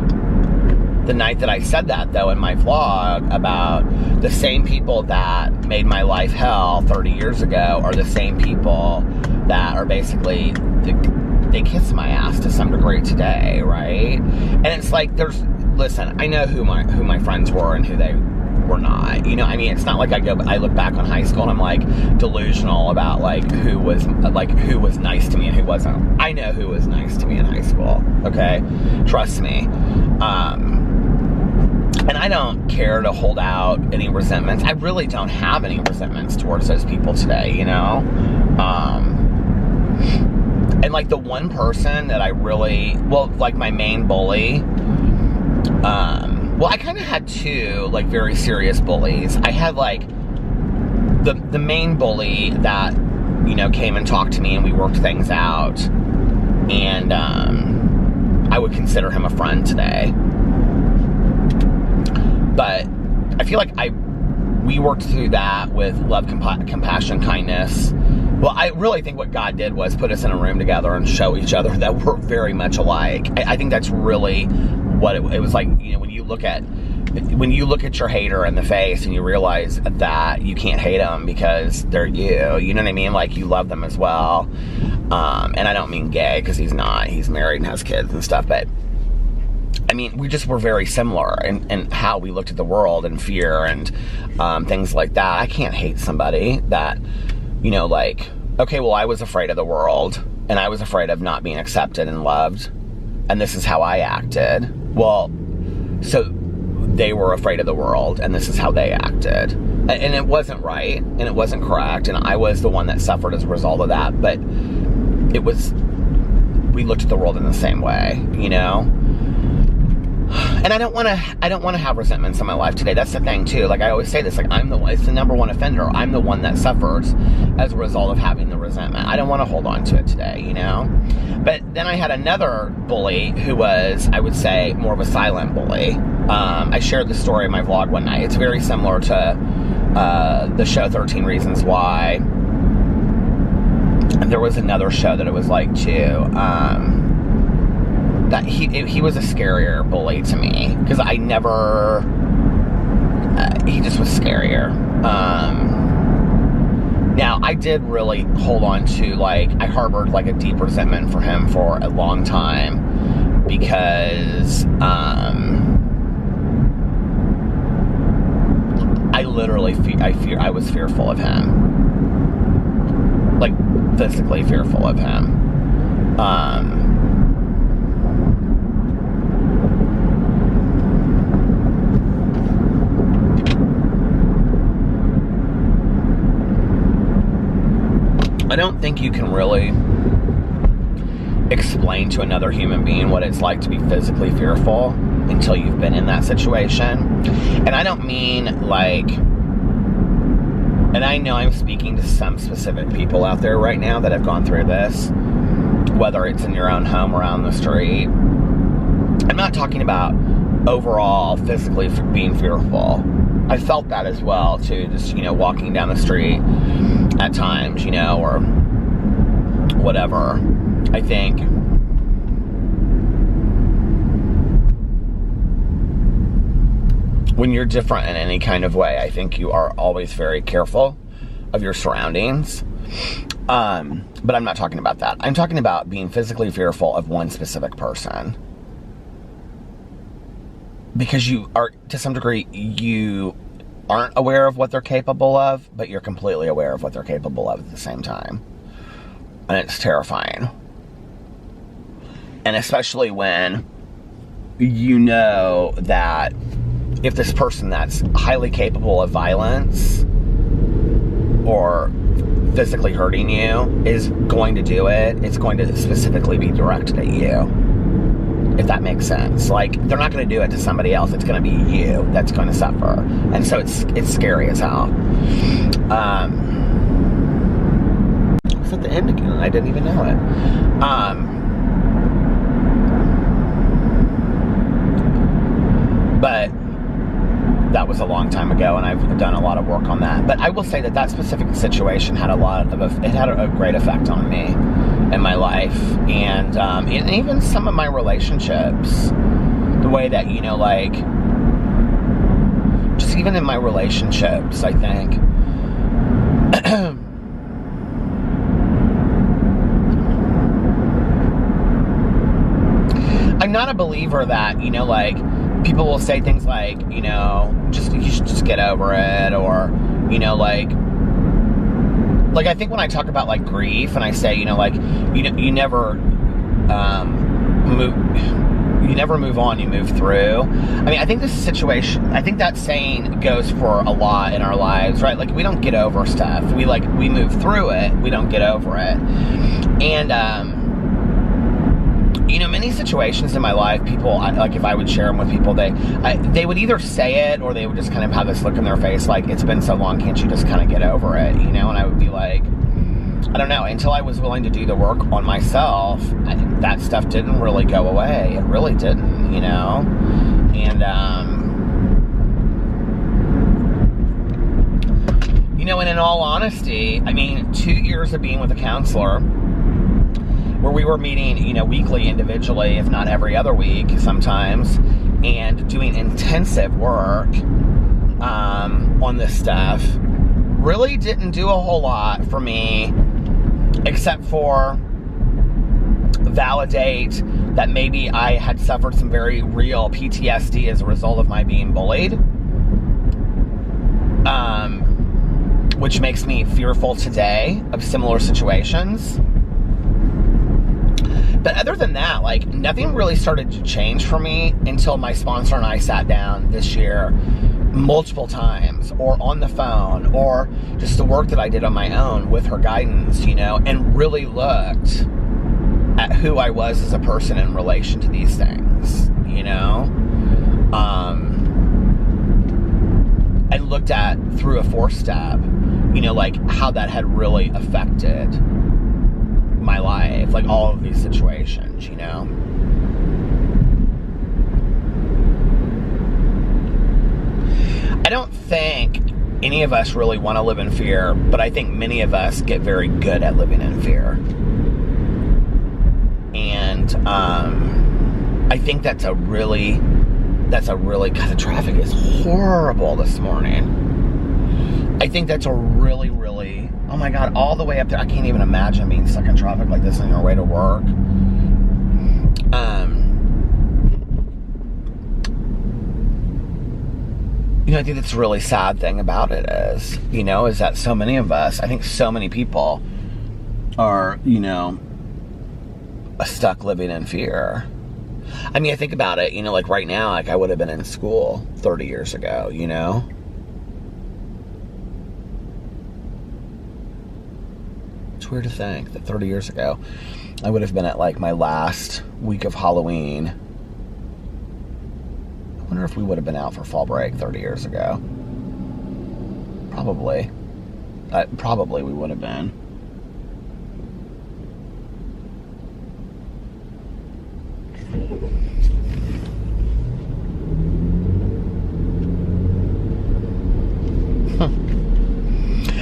the night that I said that, though, in my vlog, about the same people that made my life hell 30 years ago are the same people that are basically, they kiss my ass to some degree today, right? And it's like, listen, I know who my friends were and who they were not. You know, I mean, it's not like I look back on high school and I'm like delusional about like who was nice to me and who wasn't. I know who was nice to me in high school, okay? Trust me. And I don't care to hold out any resentments. I really don't have any resentments towards those people today, you know? And like the one person that I really, well, like my main bully, well, I kind of had two, like, very serious bullies. I had, like, the main bully that, you know, came and talked to me and we worked things out. And, I would consider him a friend today. But I feel like we worked through that with love, compassion, kindness. Well, I really think what God did was put us in a room together and show each other that we're very much alike. I think that's really what it was like. You know, when you look at your hater in the face and you realize that you can't hate them because they're you know what I mean? Like, you love them as well. And I don't mean gay, because he's not. He's married and has kids and stuff, but I mean, we just were very similar in how we looked at the world and fear and things like that. I can't hate somebody that, you know, like, okay, well, I was afraid of the world and I was afraid of not being accepted and loved, and this is how I acted. Well, so they were afraid of the world and this is how they acted. And it wasn't right and it wasn't correct, and I was the one that suffered as a result of that, but we looked at the world in the same way, you know? And I don't want to have resentments in my life today. That's the thing too. Like I always say this, like it's the number one offender. I'm the one that suffers as a result of having the resentment. I don't want to hold on to it today, you know? But then I had another bully who was, I would say, more of a silent bully. I shared the story in my vlog one night. It's very similar to the show 13 Reasons Why. And there was another show that it was like too. That he was a scarier bully to me, because I never, he just was scarier. Now, I did really hold on to, like, I harbored, like, a deep resentment for him for a long time, because, I literally, I was fearful of him. Like, physically fearful of him. don't think you can really explain to another human being what it's like to be physically fearful until you've been in that situation. And I don't mean like, and I know I'm speaking to some specific people out there right now that have gone through this, whether it's in your own home or on the street. I'm not talking about overall physically being fearful. I felt that as well too, just, you know, walking down the street at times, you know, or whatever. I think when you're different in any kind of way, I think you are always very careful of your surroundings. But I'm not talking about that. I'm talking about being physically fearful of one specific person. Because you are, to some degree, you aren't aware of what they're capable of, but you're completely aware of what they're capable of at the same time. And it's terrifying. And especially when you know that if this person that's highly capable of violence or physically hurting you is going to do it, it's going to specifically be directed at you. If that makes sense. Like, they're not going to do it to somebody else. It's going to be you that's going to suffer. And so it's scary as hell. It's at the end again, and I didn't even know it. But that was a long time ago, and I've done a lot of work on that. But I will say that that specific situation had a great effect on me in my life, and even some of my relationships. The way that, you know, like, just even in my relationships, I think. I'm not a believer that, you know, like, people will say things like, you know, you should just get over it, or, you know, like I think when I talk about, like, grief, and I say, you know, like, you never move on, you move through. I mean, I think this situation, I think that saying goes for a lot in our lives, right? Like, we don't get over stuff. We move through it. We don't get over it. And, you know, many situations in my life, people, like, if I would share them with people, they would either say it, or they would just kind of have this look in their face, like, it's been so long, can't you just kind of get over it, you know? And I would be like, I don't know, until I was willing to do the work on myself, that stuff didn't really go away. It really didn't, you know? And, you know, and in all honesty, I mean, 2 years of being with a counselor, where we were meeting, you know, weekly individually, if not every other week sometimes, and doing intensive work on this stuff, really didn't do a whole lot for me, except for validate that maybe I had suffered some very real PTSD as a result of my being bullied, which makes me fearful today of similar situations. But other than that, like, nothing really started to change for me until my sponsor and I sat down this year multiple times, or on the phone, or just the work that I did on my own with her guidance, you know, and really looked at who I was as a person in relation to these things, you know, and looked at through a 4-step, you know, like, how that had really affected my life, like, all of these situations, you know. I don't think any of us really want to live in fear, but I think many of us get very good at living in fear. And I think that's a really, God, the traffic is horrible this morning. I think that's a really, oh my God, all the way up there. I can't even imagine being stuck in traffic like this on your way to work. You know, I think that's a really sad thing about it is, you know, is that so many of us, I think so many people are, you know, stuck living in fear. I mean, I think about it, you know, like right now, like I would have been in school 30 years ago, you know? It's weird to think that 30 years ago, I would have been at like my last week of Halloween. I wonder if we would have been out for fall break 30 years ago. Probably. Probably we would have been.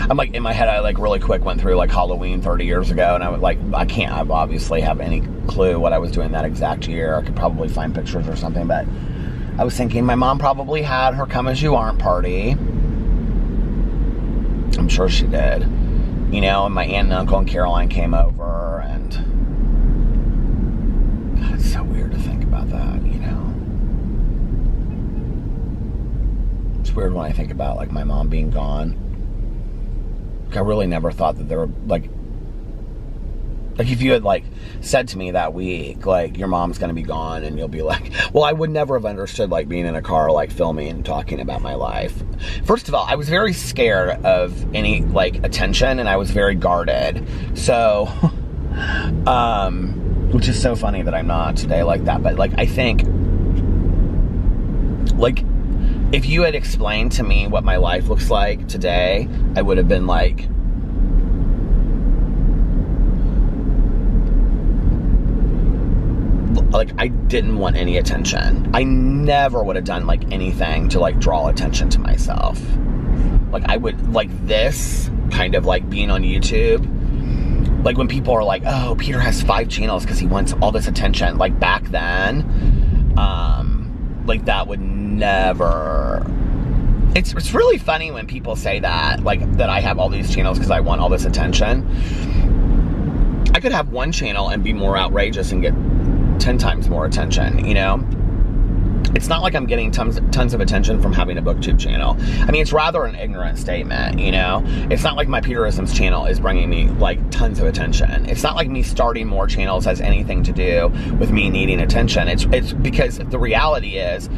I'm like, in my head, I like really quick went through like Halloween 30 years ago, and I was like, I obviously have any clue what I was doing that exact year. I could probably find pictures or something, but I was thinking my mom probably had her come as you aren't party. I'm sure she did. You know, and my aunt and uncle and Caroline came over, and God, it's so weird to think about that, you know. It's weird when I think about like my mom being gone. I really never thought that there were like if you had like said to me that week, like, your mom's gonna be gone, and you'll be like, well, I would never have understood like being in a car like filming and talking about my life. First of all, I was very scared of any like attention, and I was very guarded. So which is so funny that I'm not today like that. But like, I think like if you had explained to me what my life looks like today, I would have been like, I didn't want any attention. I never would have done like anything to like draw attention to myself. Like, I would like this kind of like being on YouTube. Like when people are like, oh, Peter has 5 channels because he wants all this attention. Like back then, like that would never. It's really funny when people say that, like that I have all these channels because I want all this attention. I could have one channel and be more outrageous and get 10 times more attention, you know? It's not like I'm getting tons of attention from having a BookTube channel. I mean, it's rather an ignorant statement, you know? It's not like my Peterisms channel is bringing me, like, tons of attention. It's not like me starting more channels has anything to do with me needing attention. It's because the reality is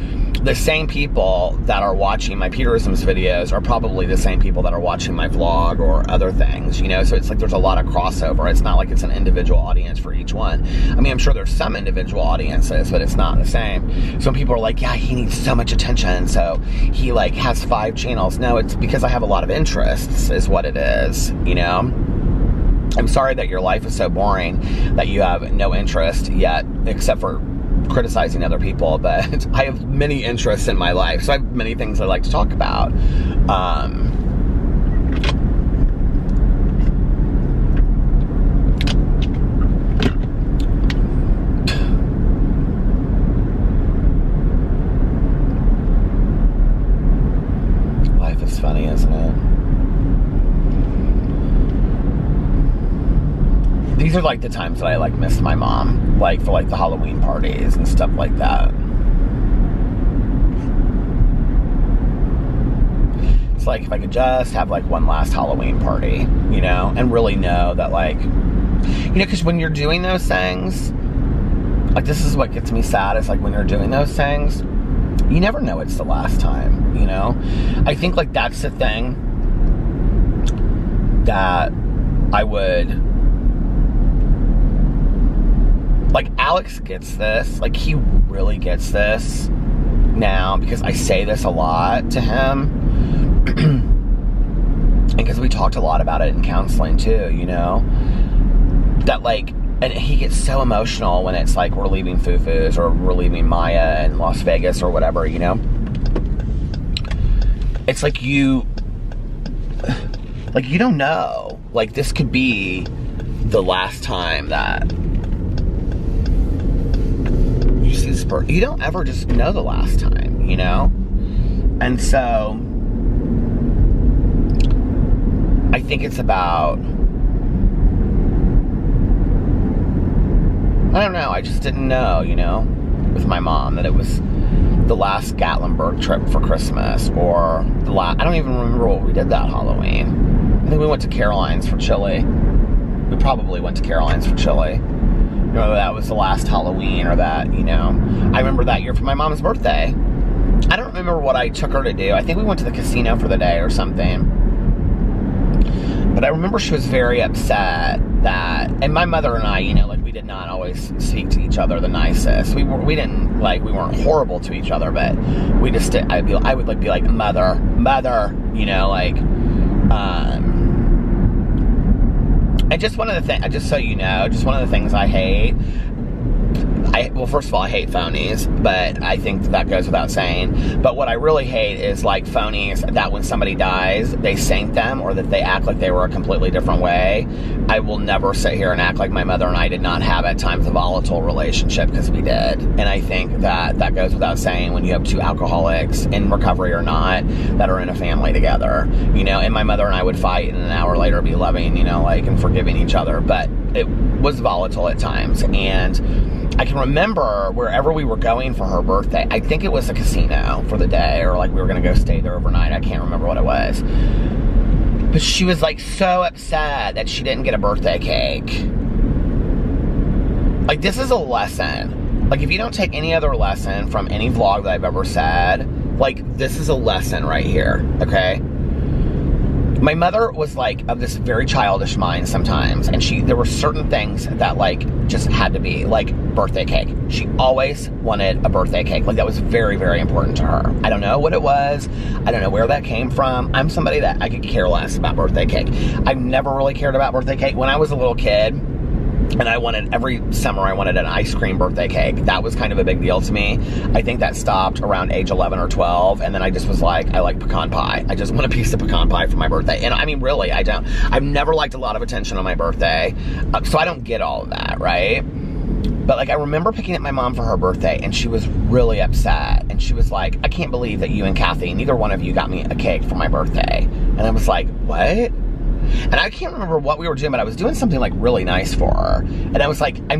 the same people that are watching my Peterisms videos are probably the same people that are watching my vlog or other things, you know? So it's like there's a lot of crossover. It's not like it's an individual audience for each one. I mean, I'm sure there's some individual audiences, but it's not the same. Some people are like, yeah, he needs so much attention, so he like has 5 channels. No, it's because I have a lot of interests is what it is, you know? I'm sorry that your life is so boring that you have no interest yet, except for criticizing other people, but I have many interests in my life, so I have many things I like to talk about. Life is funny, isn't it? These are like the times that I like miss my mom, like for like the Halloween parties and stuff like that. It's like if I could just have like one last Halloween party, you know, and really know that like, you know, because when you're doing those things, like this is what gets me sad, is like when you're doing those things, you never know it's the last time, you know? I think like that's the thing that I would... Like, Alex gets this. Like, he really gets this now because I say this a lot to him. And because we talked a lot about it in counseling, too, you know? That, like, and he gets so emotional when it's like we're leaving Fufu's or we're leaving Maya in Las Vegas or whatever, you know? It's like you don't know. Like, this could be the last time that you see this person. You don't ever just know the last time, you know? And so I think it's about, I don't know, I just didn't know, you know, with my mom, that it was the last Gatlinburg trip for Christmas, or the last, I don't even remember what we did that Halloween. I think we went to Caroline's for chili. We probably went to Caroline's for chili. You know, that was the last Halloween, or that, you know. I remember that year for my mom's birthday. I don't remember what I took her to do. I think we went to the casino for the day or something. But I remember she was very upset that, and my mother and I, you know, like, we did not always speak to each other the nicest. We weren't horrible to each other, but we just did, I would like be like, mother, you know, like, and just one of the things, just so you know, just one of the things I hate, well, first of all, I hate phonies, but I think that goes without saying. But what I really hate is, like, phonies that when somebody dies, they sank them, or that they act like they were a completely different way. I will never sit here and act like my mother and I did not have, at times, a volatile relationship, because we did. And I think that goes without saying when you have two alcoholics, in recovery or not, that are in a family together. You know, and my mother and I would fight, and an hour later be loving, you know, like, and forgiving each other. But it was volatile at times. And I can remember wherever we were going for her birthday, I think it was a casino for the day, or like we were going to go stay there overnight. I can't remember what it was. But she was like so upset that she didn't get a birthday cake. Like, this is a lesson. Like, if you don't take any other lesson from any vlog that I've ever said, like, this is a lesson right here, okay? My mother was, like, of this very childish mind sometimes, and there were certain things that, like, just had to be, like, birthday cake. She always wanted a birthday cake. Like, that was very, very important to her. I don't know what it was. I don't know where that came from. I'm somebody that I could care less about birthday cake. I've never really cared about birthday cake. When I was a little kid, and every summer I wanted an ice cream birthday cake. That was kind of a big deal to me. I think that stopped around age 11 or 12, and then I just was like, I like pecan pie. I just want a piece of pecan pie for my birthday. And I mean, really, I've never liked a lot of attention on my birthday, so I don't get all of that, right? But, like, I remember picking up my mom for her birthday, and she was really upset. And she was like, I can't believe that you and Kathy, neither one of you got me a cake for my birthday. And I was like, what? And I can't remember what we were doing, but I was doing something, like, really nice for her. And I was like, I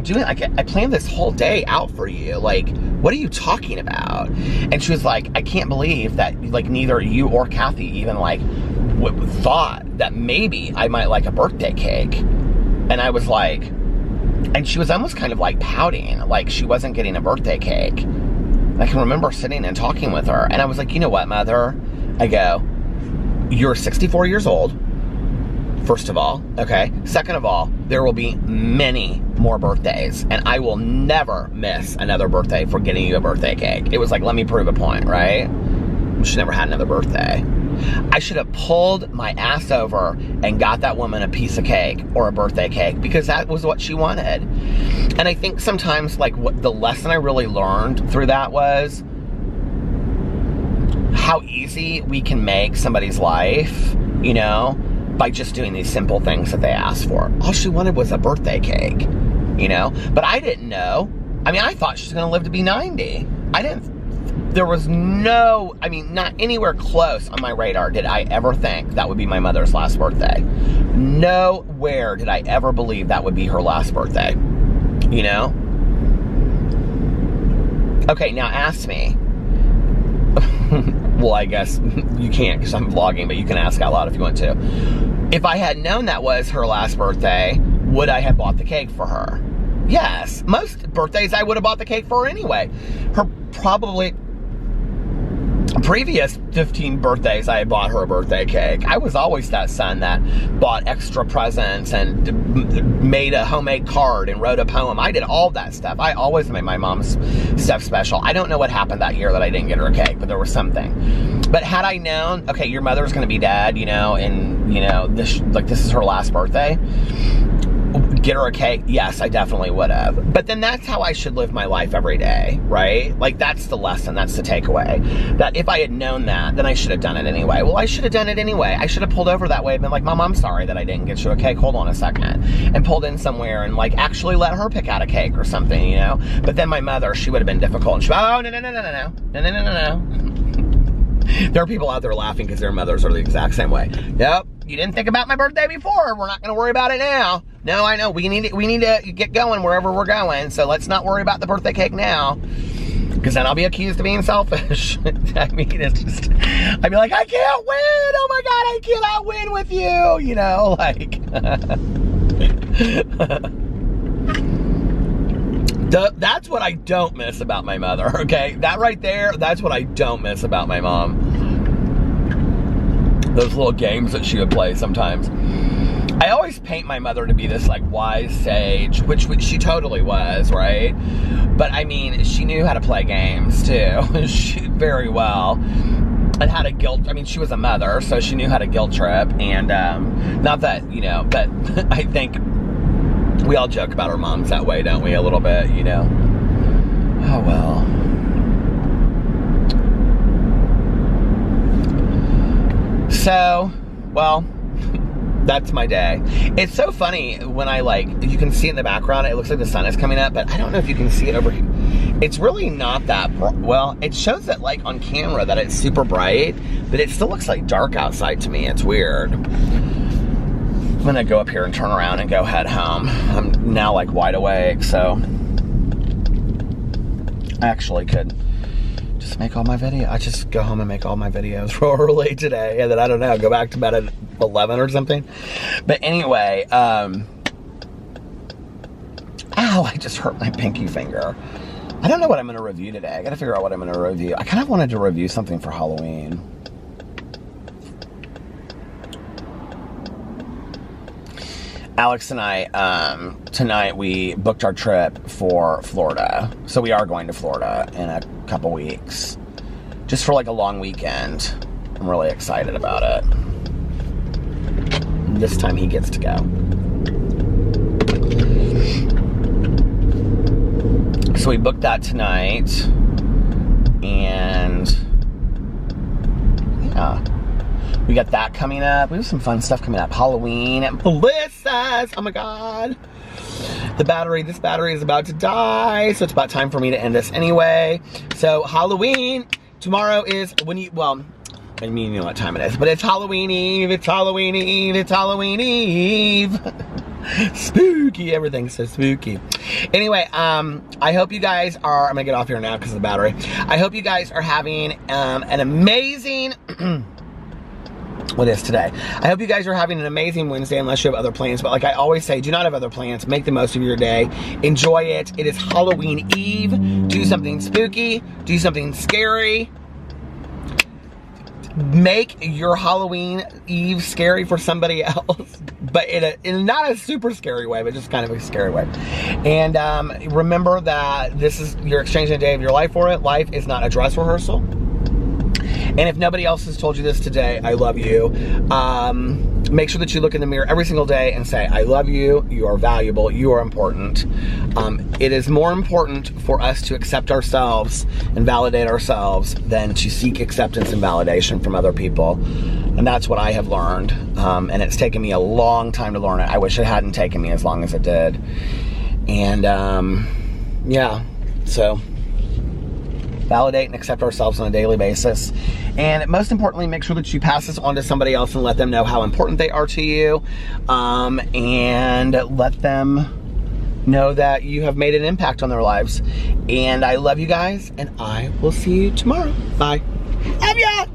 planned this whole day out for you. Like, what are you talking about? And she was like, I can't believe that, like, neither you or Kathy even, like, thought that maybe I might like a birthday cake. And I was like, and she was almost kind of, like, pouting, like she wasn't getting a birthday cake. I can remember sitting and talking with her. And I was like, you know what, Mother? I go, you're 64 years old. First of all, okay? Second of all, there will be many more birthdays, and I will never miss another birthday for getting you a birthday cake. It was like, let me prove a point, right? She never had another birthday. I should have pulled my ass over and got that woman a piece of cake or a birthday cake, because that was what she wanted. And I think sometimes, like, what the lesson I really learned through that was how easy we can make somebody's life, you know, by just doing these simple things that they asked for. All she wanted was a birthday cake, you know? But I didn't know. I mean, I thought she was gonna live to be 90. There was no, I mean, not anywhere close on my radar did I ever think that would be my mother's last birthday. Nowhere did I ever believe that would be her last birthday, you know? Okay, now ask me. Well, I guess you can't because I'm vlogging, but you can ask out loud if you want to. If I had known that was her last birthday, would I have bought the cake for her? Yes. Most birthdays I would have bought the cake for her anyway. Her probably previous 15 birthdays I had bought her a birthday cake. I was always that son that bought extra presents and made a homemade card and wrote a poem. I did all that stuff. I always made my mom's stuff special. I don't know what happened that year that I didn't get her a cake, but there was something. But had I known, okay, your mother's gonna be dead, you know, and you know, this is her last birthday, get her a cake? Yes, I definitely would have. But then that's how I should live my life every day, right? Like, that's the lesson, that's the takeaway. That if I had known that, then I should have done it anyway. Well, I should have done it anyway. I should have pulled over that way and been like, Mom, I'm sorry that I didn't get you a cake. Hold on a second. And pulled in somewhere and, like, actually let her pick out a cake or something, you know? But then my mother, she would have been difficult. And she would, oh, no. There are people out there laughing because their mothers are the exact same way. Yep, you didn't think about my birthday before. We're not going to worry about it now. No, I know. We need to get going wherever we're going. So let's not worry about the birthday cake now, because then I'll be accused of being selfish. I mean, it's just, I'd be like, I can't win. Oh my God, I cannot win with you. You know, like. That's what I don't miss about my mother, okay? That right there, that's what I don't miss about my mom. Those little games that she would play sometimes. I always paint my mother to be this like wise sage, which she totally was, right? But I mean, she knew how to play games too, very well. And how to guilt, I mean, she was a mother, so she knew how to guilt trip. And not that, you know, but I think we all joke about our moms that way, don't we? A little bit, you know. Oh, well. So, well, that's my day. It's so funny when I like, you can see in the background, it looks like the sun is coming up, but I don't know if you can see it over here. It's really not that, well, it shows that like on camera that it's super bright, but it still looks like dark outside to me. It's weird. I'm gonna go up here and turn around and go head home. I'm now like wide awake, so I actually could just make all my videos. I just go home and make all my videos real early today, and then I don't know, go back to bed at 11 or something. But anyway, ow, I just hurt my pinky finger. I don't know what I'm gonna review today. I gotta figure out what I'm gonna review. I kind of wanted to review something for Halloween. Alex and I, tonight we booked our trip for Florida. So we are going to Florida in a couple weeks. Just for like a long weekend. I'm really excited about it. This time he gets to go. So we booked that tonight. And yeah. We got that coming up. We have some fun stuff coming up. Halloween at Melissa's. Oh my God. This battery is about to die. So it's about time for me to end this anyway. So Halloween. Tomorrow is well, I mean, you know what time it is. But it's Halloween Eve. It's Halloween Eve. It's Halloween Eve. Spooky. Everything's so spooky. Anyway, I hope you guys are, I'm going to get off here now because of the battery. I hope you guys are having an amazing... What is today? I hope you guys are having an amazing Wednesday unless you have other plans. But like I always say, do not have other plans. Make the most of your day. Enjoy it. It is Halloween Eve. Do something spooky. Do something scary. Make your Halloween Eve scary for somebody else. But in not a super scary way, but just kind of a scary way. And remember that this is, you're exchanging a day of your life for it. Life is not a dress rehearsal. And if nobody else has told you this today, I love you. Make sure that you look in the mirror every single day and say, I love you, you are valuable, you are important. It is more important for us to accept ourselves and validate ourselves than to seek acceptance and validation from other people. And that's what I have learned. And it's taken me a long time to learn it. I wish it hadn't taken me as long as it did. And yeah, so validate and accept ourselves on a daily basis. And most importantly, make sure that you pass this on to somebody else and let them know how important they are to you. And let them know that you have made an impact on their lives. And I love you guys, and I will see you tomorrow. Bye. Love ya!